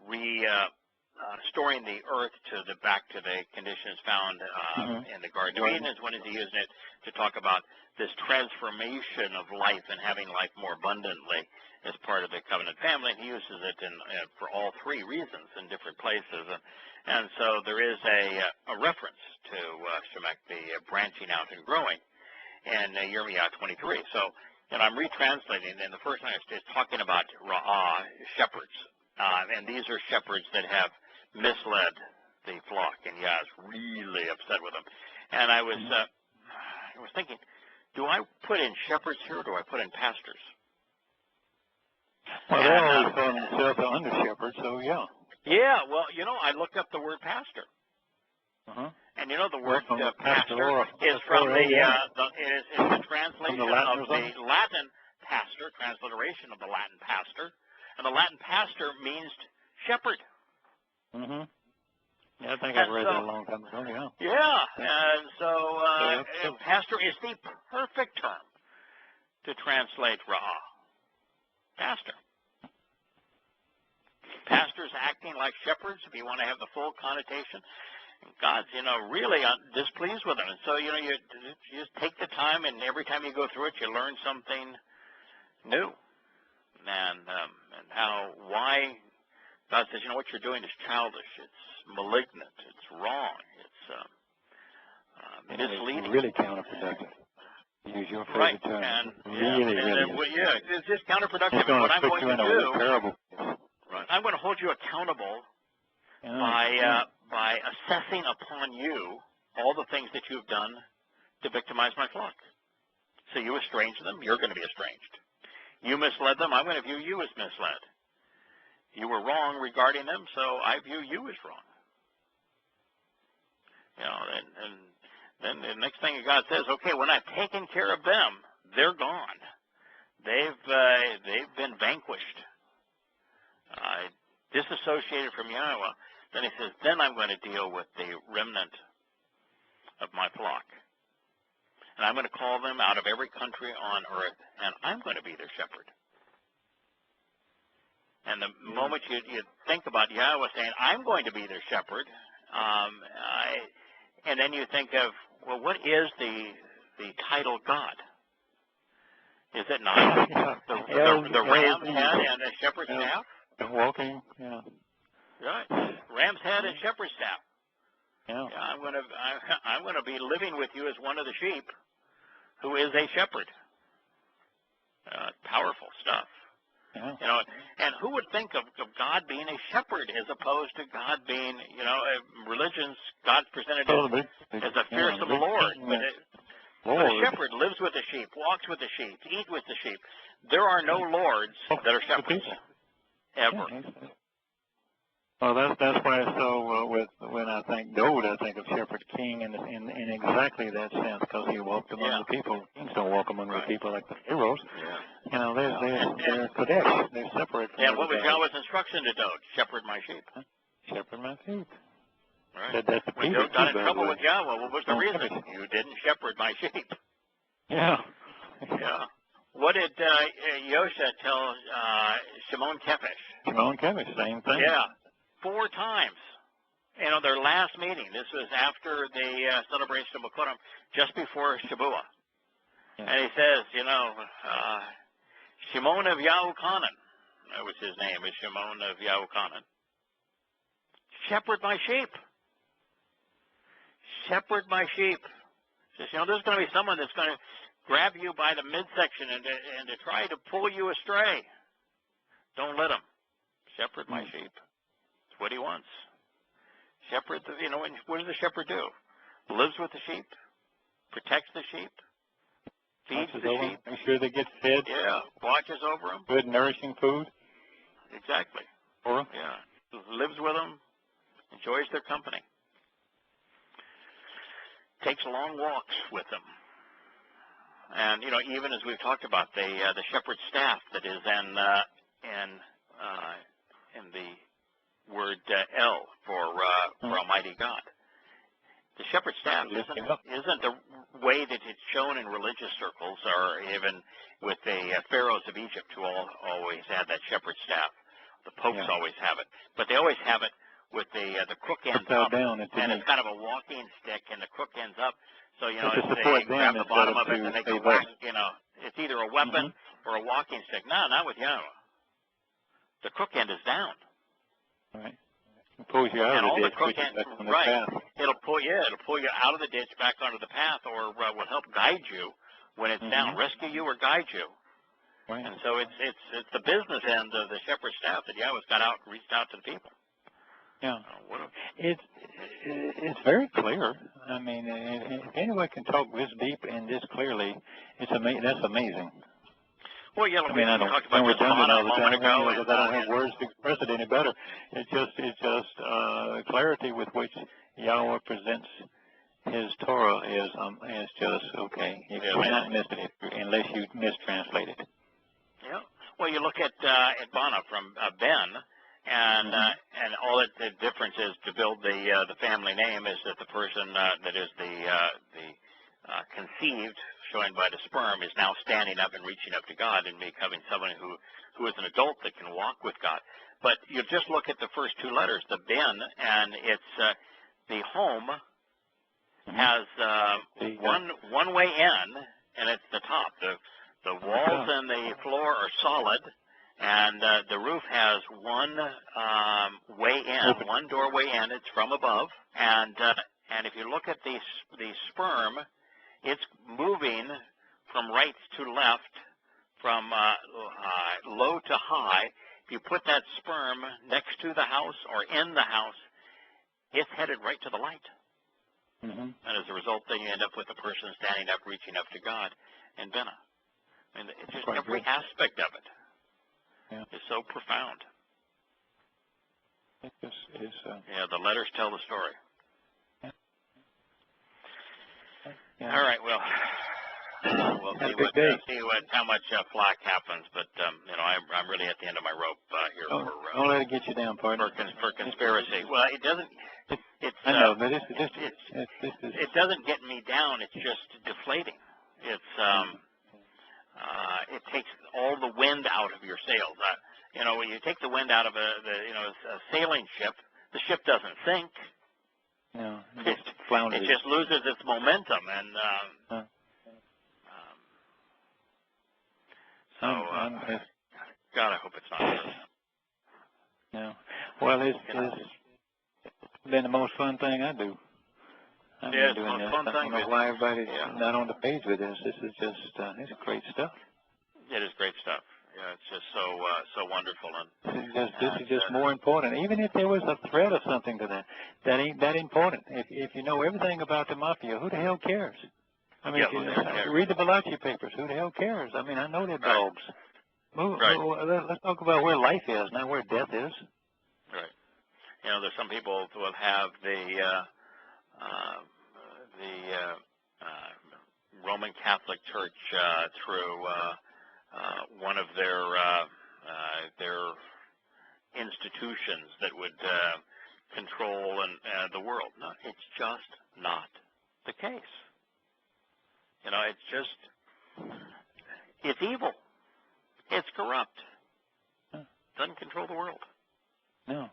A: restoring the earth back to the conditions found in the Garden of Eden? When is he using it to talk about this transformation of life and having life more abundantly as part of the covenant family? He uses it for all three reasons in different places, and so there is a reference to shemek, the branching out and growing, in Yirmiyah 23. So, I'm retranslating, and the first time it's talking about Ra'ah, shepherds. And these are shepherds that have misled the flock, and Yah is really upset with them. And I was thinking, do I put in shepherds here, or do I put in pastors?
B: Well, they always call themselves the under shepherds, so yeah.
A: Yeah, well, I looked up the word pastor. And the word pastor is from the translation of the Latin pastor, transliteration of the Latin pastor. And the Latin pastor means shepherd.
B: Yeah, I think I've read that a long time ago, yeah.
A: Yeah, and so pastor is the perfect term to translate Ra'ah. Pastor. Pastors acting like shepherds, if you want to have the full connotation. God's, really displeased with them. And so, you just take the time, and every time you go through it, you learn something new. And why God God says, you know, what you're doing is childish. It's malignant. It's wrong. It's misleading.
B: It's really counterproductive. Use your favorite
A: Right.
B: term.
A: And,
B: Really
A: it's just counterproductive.
B: It's going
A: What
B: to
A: I'm
B: put
A: going
B: you
A: to
B: in
A: do,
B: a terrible.
A: right, I'm going to hold you accountable by assessing upon you all the things that you've done to victimize my flock. So you estranged them, you're going to be estranged. You misled them, I'm going to view you as misled. You were wrong regarding them, so I view you as wrong. You know, and then the next thing God says, okay, when I've taken care of them, they're gone. They've been vanquished, disassociated from Yahowah. Then he says, then I'm going to deal with the remnant of my flock. And I'm going to call them out of every country on earth, and I'm going to be their shepherd. And the moment you think about Yahowah saying, I'm going to be their shepherd, and then you think of, well, what is the title God? Is it not the ram's head and the shepherd's staff?
B: Walking, yeah.
A: Right, ram's head and shepherd's staff.
B: Yeah.
A: I'm going to be living with you as one of the sheep who is a shepherd. Powerful stuff.
B: Yeah.
A: You know, and who would think of God being a shepherd as opposed to God being, you know, religions, God's presented as a fearsome Lord. But a shepherd lives with the sheep, walks with the sheep, eats with the sheep. There are no lords that are shepherds, ever.
B: Yeah. Well, that's why. So when I think David, I think of shepherd king in exactly that sense, because he walked among the people. Kings don't walk among the people like the heroes.
A: Yeah.
B: You know, they're cadets. They're separate.
A: And what was Yahweh's instruction to David? Shepherd my sheep.
B: Shepherd my sheep.
A: Right.
B: That's the
A: when David got in trouble with Yahweh, what was the reason? You didn't shepherd my sheep.
B: Yeah.
A: Yeah. What did Yosha tell Shimon Kefish?
B: Shimon Kefish, same thing.
A: Yeah. 4 times. You know, their last meeting. This was after the celebration of Bokurim, just before Shabuah. Yeah. And he says, you know, Shimon of Yahukanan, that was his name, is Shimon of Yahukanan. Shepherd my sheep. Shepherd my sheep. He says, you know, there's going to be someone that's going to grab you by the midsection and to try to pull you astray. Don't let him. Shepherd my sheep. That's what he wants. Shepherd, you know, what does the shepherd do? Lives with the sheep, protects the sheep, feeds the sheep.
B: Make sure they get fed.
A: Yeah, watches over them.
B: Good, nourishing food.
A: Exactly.
B: Or?
A: Yeah, lives with them, enjoys their company. Takes long walks with them. And, you know, even as we've talked about, the shepherd's staff that is in the word El for Almighty God. The shepherd's staff isn't the way that it's shown in religious circles, or even with the pharaohs of Egypt, who always had that shepherd's staff. The popes always have it, but they always have it with the crook ends up, and it's kind of a walking stick, and the crook ends up. So, you know, they grab the bottom of it and they go whack, you know, it's either a weapon or a walking stick. No, not with Yahowah. The crook end is down.
B: Right. It pulls you out of the ditch,
A: crook end, right. It'll pull you out of the ditch back onto the path, or will help guide you when it's down, rescue you or guide you.
B: Right.
A: And so it's the business end of the shepherd's staff that Yahowah's got out, reached out to the people.
B: Yeah. It's very clear. I mean, if anyone can talk this deep and this clearly, that's amazing.
A: Well, yeah,
B: I mean, I don't
A: talked about
B: redundant all the time
A: ago,
B: because I don't have words to express it any better. It's just clarity with which Yahowah presents his Torah is just okay. You cannot miss it unless you mistranslate it.
A: Yeah. Well, you look at Bana from Ben. And all the difference is to build the family name is that the person that is the conceived, showing by the sperm, is now standing up and reaching up to God and becoming someone who is an adult that can walk with God. But you just look at the first 2 letters, the Ben, and it's the home has one way in, and it's the top. The walls and the floor are solid. and the roof has one way in, one doorway in. It's from above, and if you look at the sperm, it's moving from right to left, from low to high. If you put that sperm next to the house or in the house, it's headed right to the light. And as a result, then you end up with a person standing up, reaching up to God in Bina. I mean, it's just every aspect of it is so profound. Yeah, the letters tell the story. All right, well, we'll see how much flack happens, but I'm really at the end of my rope here.
B: Don't let it get you down, partner.
A: For conspiracy. Well, it doesn't.
B: I know, but it
A: doesn't get me down. It's just deflating. It takes all the wind out of your sails. When you take the wind out of a sailing ship, the ship doesn't sink.
B: No,
A: it just loses its momentum, and God, I hope it's not this.
B: No. Well, it's been the most fun thing I do.
A: It's the most fun thing.
B: I don't know why everybody's not on the page with this. This is just, it's great stuff.
A: It is great stuff. Yeah, it's just so wonderful. And
B: this is just more important. Even if there was a thread of something to that ain't that important. If you know everything about the mafia, who the hell cares? I mean, read the Valachi papers. Who the hell cares? I mean, I know they're dogs. Let's talk about where life is, not where death is.
A: Right. There's some people who will have the Roman Catholic Church through one of their institutions that would control the world. No, it's just not the case. It's evil. It's corrupt. Doesn't control the world.
B: No.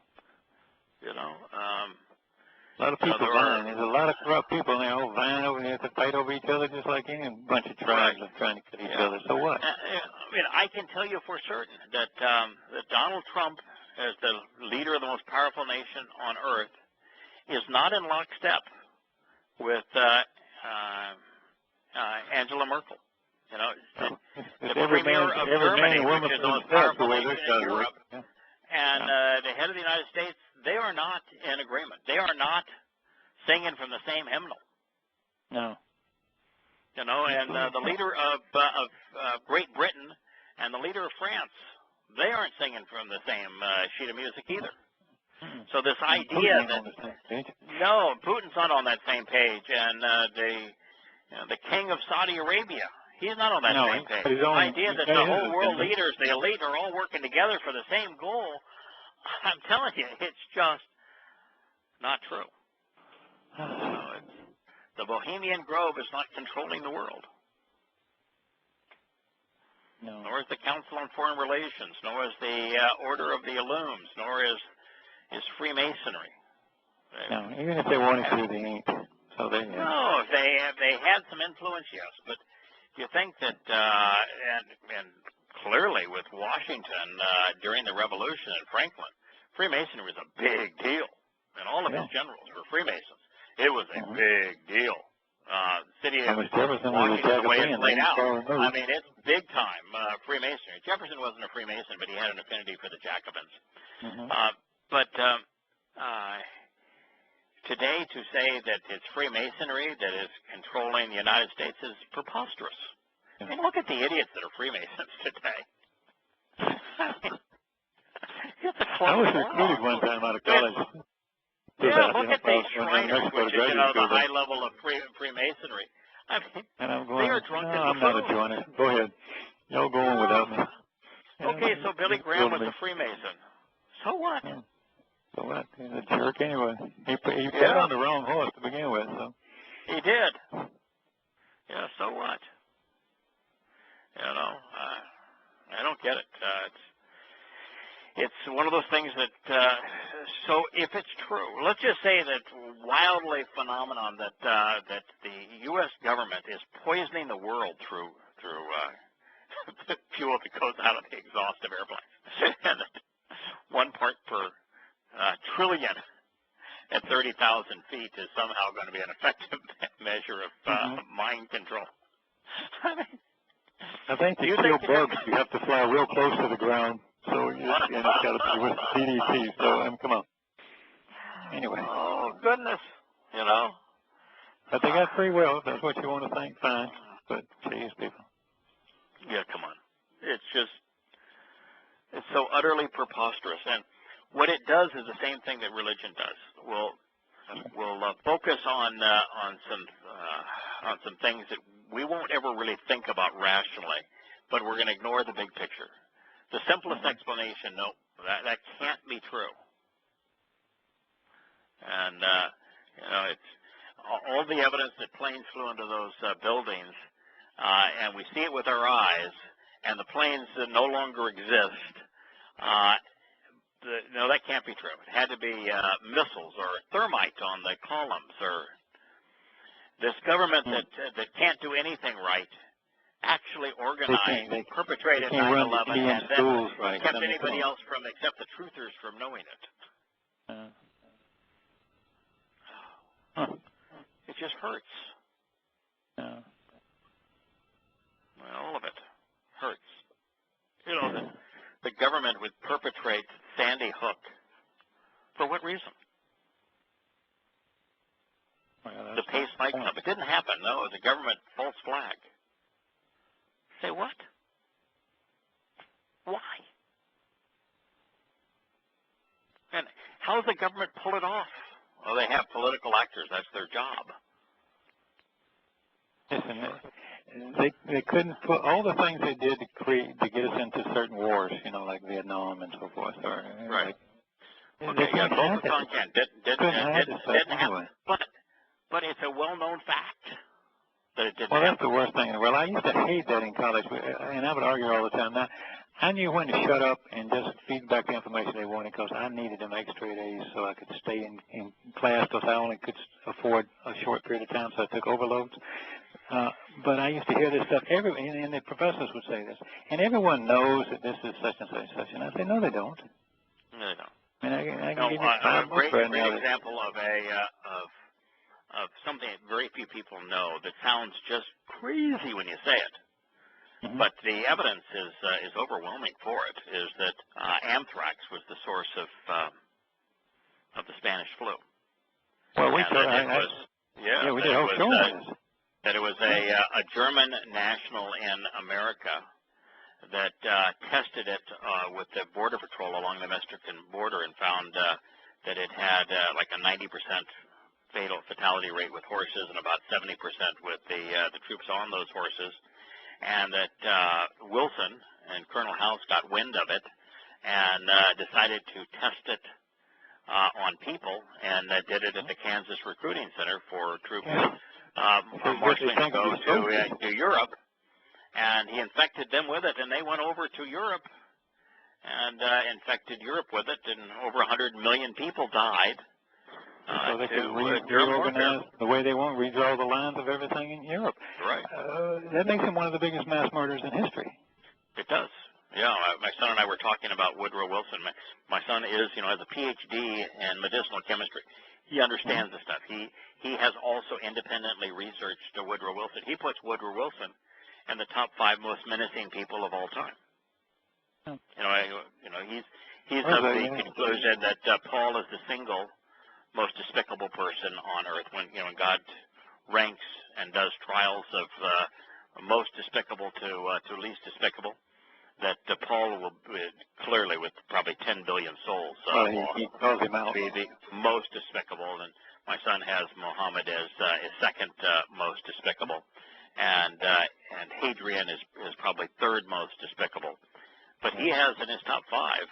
A: A
B: lot of people vying. There's a lot of corrupt people, and they're all vying over there to fight over each other, just like any bunch of tribes are trying to kill each other. So what?
A: I can tell you for certain that Donald Trump, as the leader of the most powerful nation on earth, is not in lockstep with Angela Merkel. The premier of Germany, which is the most powerful nation in Europe, and the head of the United States, they are not in agreement. They are not singing from the same hymnal.
B: No.
A: And the leader of Great Britain and the leader of France, they aren't singing from the same sheet of music either. So this idea that no, Putin's not on that same page, and the king of Saudi Arabia, he's not on that same page. The idea that the whole world leaders, the elite, are all working together for the same goal, I'm telling you, it's just not true. The Bohemian Grove is not controlling the world.
B: No.
A: Nor is the Council on Foreign Relations, nor is the Order of the Illums, nor is Freemasonry.
B: No, even if they wanted to, they ain't. So they
A: no, they had some influence, yes, but you think that, and clearly with Washington during the Revolution and Franklin, Freemasonry was a big deal, and all of his generals were Freemasons. It was a big deal. City of Washington, the way it's laid out, I mean, it's big time Freemasonry. Jefferson wasn't a Freemason, but he had an affinity for the Jacobins. But today, to say that it's Freemasonry that is controlling the United States is preposterous. I mean, look at the idiots that are Freemasons today.
B: I was recruited one time out of college.
A: Yeah, look at these Shriners, which is the high level of Freemasonry. I mean, they are drunken buffoons.
B: I'm not a joiner. Go ahead. Y'all go on without me.
A: Okay, so Billy Graham was a Freemason. So what?
B: So what? He's a jerk anyway. He put on the wrong horse to begin with. So.
A: He did. Yeah, so what? I don't get it. It's one of those things that, so if it's true, let's just say that wildly phenomenon that the U.S. government is poisoning the world through fuel that goes out of the exhaust of airplanes. and 1 part per trillion at 30,000 feet is somehow going to be an effective measure of mind control.
B: I think to kill bugs, you have to fly real close to the ground. So and it's got to be with DDT. So come on. Anyway.
A: Oh goodness, you know.
B: But they got free will. If that's what you want to think, fine. But geez, people.
A: Yeah, come on. It's so utterly preposterous. And what it does is the same thing that religion does. We'll focus on some things that we won't ever really think about rationally, but we're going to ignore the big picture. The simplest explanation, no, that can't be true. And it's all the evidence that planes flew into those buildings, and we see it with our eyes, and the planes no longer exist. No, that can't be true. It had to be missiles or thermite on the columns, or this government that can't do anything right actually organized, perpetrated 9/11, and then kept anybody else from, except the truthers, from knowing it. It just hurts. Well, all of it hurts. You know, the government would perpetrate Sandy Hook. For what reason?
B: Well,
A: the Pace nightclub. It didn't happen. No, it was a government false flag. Say what? Why? And how does the government pull it off? Well, they have political actors. That's their job.
B: Listen, they couldn't put all the things they did to get us into certain wars, you know, like Vietnam and so forth. Or,
A: right.
B: Like,
A: okay, yeah, both the content didn't happen. But it's a well-known fact that it didn't happen.
B: That's the worst thing in the world. I used to hate that in college, and I would argue all the time. Now, I knew when to shut up and just feed back the information they wanted because I needed to make straight A's so I could stay in class because I only could afford a short period of time, so I took overloads. But I used to hear this stuff, and the professors would say this, and everyone knows that this is such and such and such. And I say, no, they don't.
A: No, they don't.
B: I mean, I can give you five
A: great example of something that very few people know that sounds just crazy when you say it. But the evidence is overwhelming for it. Is that anthrax was the source of the Spanish flu?
B: Well, we did whole show on this.
A: That it was a German national in America that tested it with the Border Patrol along the Mexican border and found that it had like a 90% fatality rate with horses and about 70% with the troops on those horses. And that Wilson and Colonel House got wind of it and decided to test it on people, and did it at the Kansas Recruiting Center for troops marching to go to Europe. And he infected them with it, and they went over to Europe and infected Europe with it, and over 100 million people died.
B: So they can reorganize the way they want, redraw the lines of everything in Europe.
A: Right.
B: That makes him one of the biggest mass murderers in history.
A: It does. Yeah, my son and I were talking about Woodrow Wilson. My son has a PhD in medicinal chemistry. He understands the stuff. He has also independently researched Woodrow Wilson. He puts Woodrow Wilson in the top 5 most menacing people of all time. He's of the conclusion that Paul is the single most despicable person on earth. When God ranks and does trials of most despicable to least despicable, that Paul will clearly, with probably 10 billion souls,
B: he calls him out.
A: Be the most despicable. And my son has Muhammad as second most despicable, and Hadrian is probably third most despicable. But he has in his top 5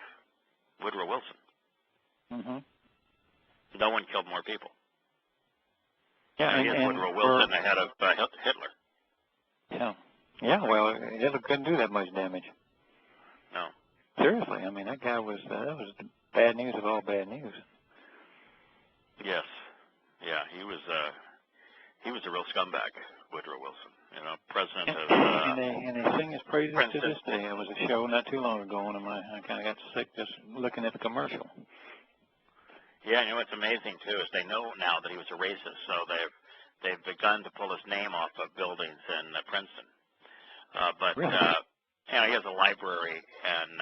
A: Woodrow Wilson. No one killed more people.
B: Yeah, and
A: Woodrow Wilson ahead of Hitler.
B: Yeah. Well, Hitler couldn't do that much damage.
A: No.
B: Seriously, I mean, that guy was that was the bad news of all bad news.
A: Yes. Yeah, he was a real scumbag, Woodrow Wilson. president of
B: and they sing his praises
A: Princeton.
B: to this day. There was a show not too long ago, and I kind of got sick just looking at the commercial.
A: Yeah, what's amazing too is they know now that he was a racist, so they've begun to pull his name off of buildings in Princeton. But
B: really?
A: He has a library, and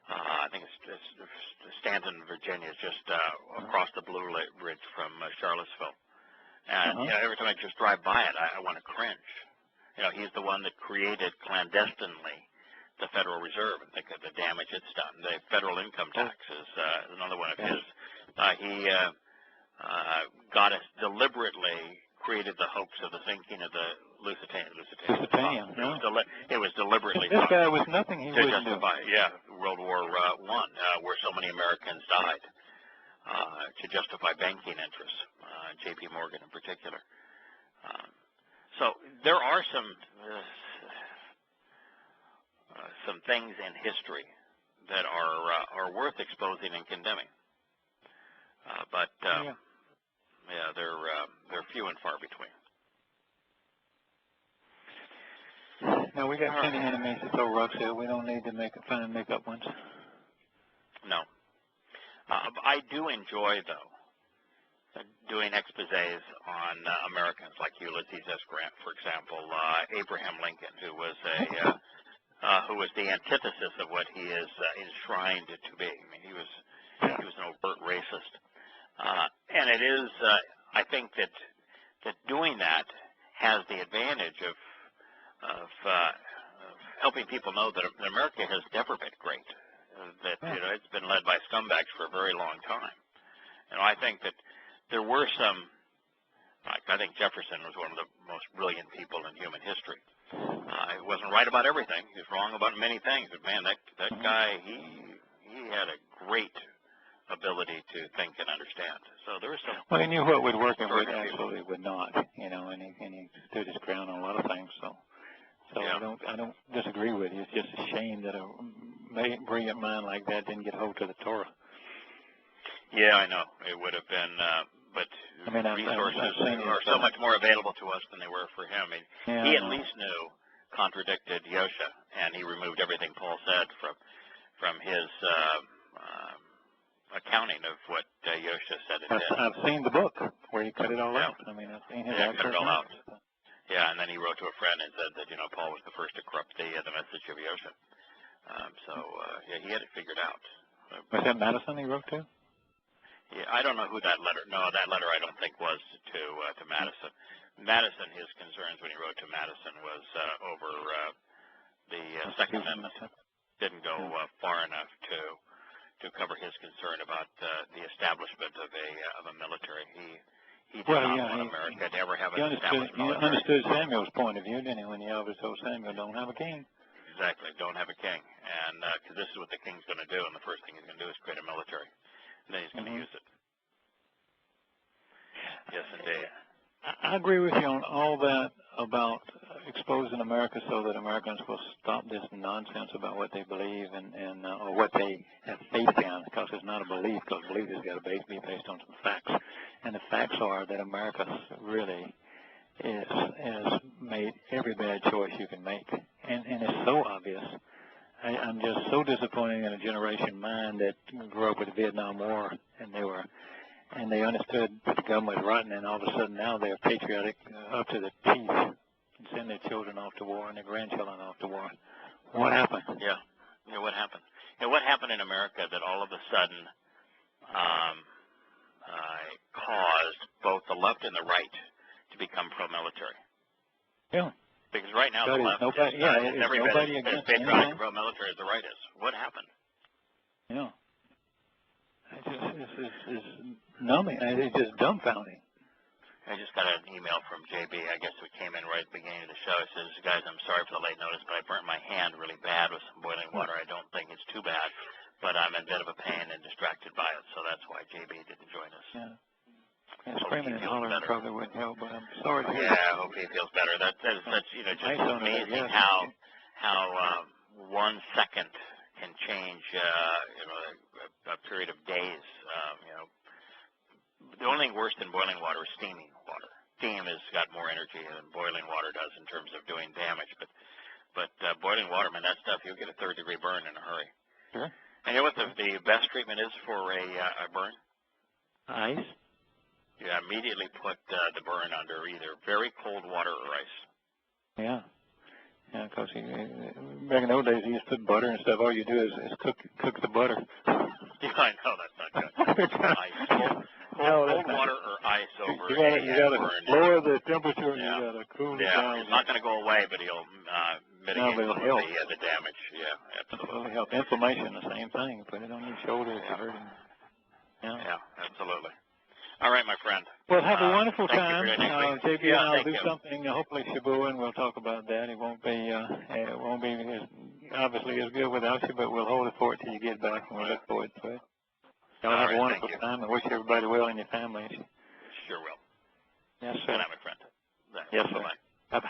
A: I think it's Stanton, Virginia, is just across the Blue Ridge from Charlottesville. And every time I just drive by it, I want to cringe. He's the one that created clandestinely the Federal Reserve, and think of the damage it's done. The federal income tax is another one of his. He deliberately created the hoax of the sinking of the Lusitania. It was deliberately
B: this
A: done
B: guy was nothing he
A: to
B: wouldn't
A: justify, World War I, where so many Americans died, to justify banking interests, J.P. Morgan in particular. So there are some things in history that are worth exposing and condemning, but they're few and far between.
B: No, we got plenty of enemies to throw rocks at. We don't need to find and make up ones.
A: No. I do enjoy, though, doing exposés on Americans like Ulysses S. Grant, for example, Abraham Lincoln, who was the antithesis of what he is enshrined to be. I mean, he was an overt racist, and it is. I think that doing that has the advantage of helping people know that America has never been great. That it's been led by scumbags for a very long time. I think that there were some. I think Jefferson was one of the most brilliant people in human history. He wasn't right about everything. He was wrong about many things. But man, that guy, he had a great ability to think and understand. So there was some.
B: Well, he knew what would work and what absolutely would not. And he stood his ground on a lot of things. So I don't disagree with you. It's just a shame that a brilliant mind like that didn't get hold of the Torah.
A: Yeah, I know. It would have been, but resources are so much more available to us than they were for him. He at least knew, contradicted Yosha, and he removed everything Paul said from his accounting of what Yosha said and did.
B: I've seen the book where he cut it all out. I've seen his
A: cut it all out. Yeah, and then he wrote to a friend and said that Paul was the first to corrupt the message of Yosha. He had it figured out.
B: Was that Madison he wrote to?
A: Yeah, I don't know who that letter. No, that letter I don't think was to Madison. Madison, his concerns when he wrote to Madison was over the Second Amendment. Didn't go far enough to cover his concern about the establishment of a military. He did not want America to ever have an established military.
B: He understood Samuel's point of view, didn't he, when he always told Samuel, don't have a king.
A: Exactly, don't have a king. And because this is what the king's going to do, and the first thing he's going to do is create a military. And then he's going to use it. Yes, indeed.
B: I agree with you on all that about exposing America so that Americans will stop this nonsense about what they believe and or what they have faith in, because it's not a belief, because belief has got to be based on some facts. And the facts are that America really has made every bad choice you can make. And it's so obvious. I'm just so disappointed in a generation mind that grew up with the Vietnam War, and they understood that the government was rotten, and all of a sudden now they're patriotic up to the teeth and send their children off to war and their grandchildren off to war. What happened?
A: Yeah, what happened? What happened in America that all of a sudden caused both the left and the right to become pro-military?
B: Yeah.
A: Because right now the left is everybody as patriotic pro-military as the right is. What happened?
B: Yeah. It's numbing. It's just dumbfounding.
A: I just got an email from JB. I guess it came in right at the beginning of the show. It says, guys, I'm sorry for the late notice, but I burnt my hand really bad with some boiling water. I don't think it's too bad, but I'm in a bit of a pain and distracted by it, so that's why JB didn't join us.
B: Yeah. Screaming and hollering probably wouldn't help, but I'm sorry to hear.
A: Yeah, I hope he feels better. That's just amazing how 1 second can change a period of days. The only thing worse than boiling water is steaming water. steam has got more energy than boiling water does in terms of doing damage. But boiling water, man, that stuff, you'll get a third-degree burn in a hurry.
B: Sure.
A: And you know what the best treatment is for a burn?
B: Ice?
A: You immediately put the burn under either very cold water or ice.
B: Yeah. Yeah, because back in the old days, you used to put butter and stuff. All you do is cook the butter.
A: Yeah, I know, that's not good. Ice. Cold water or ice over
B: you gotta
A: burn.
B: lower the temperature and
A: Yeah.
B: you gotta cool it
A: Yeah,
B: down.
A: it's not going to go away, but he'll mitigate
B: it'll
A: some
B: help.
A: of the damage. Yeah, absolutely.
B: It'll help. Inflammation, the same thing. Put it on your shoulder if you're hurting.
A: Yeah, absolutely. All right, my friend.
B: Well, have a wonderful time. JP and I'll do something, hopefully Shabbat, and we'll talk about that. It won't be obviously as good without you, but we'll hold it for it till you get back, and we'll look forward to it. Y'all have a wonderful time. I wish everybody well in your family.
A: Sure will.
B: Yes, sir.
A: Good night, my friend.
B: Yes, sir.
A: Bye-bye.
B: Bye-bye.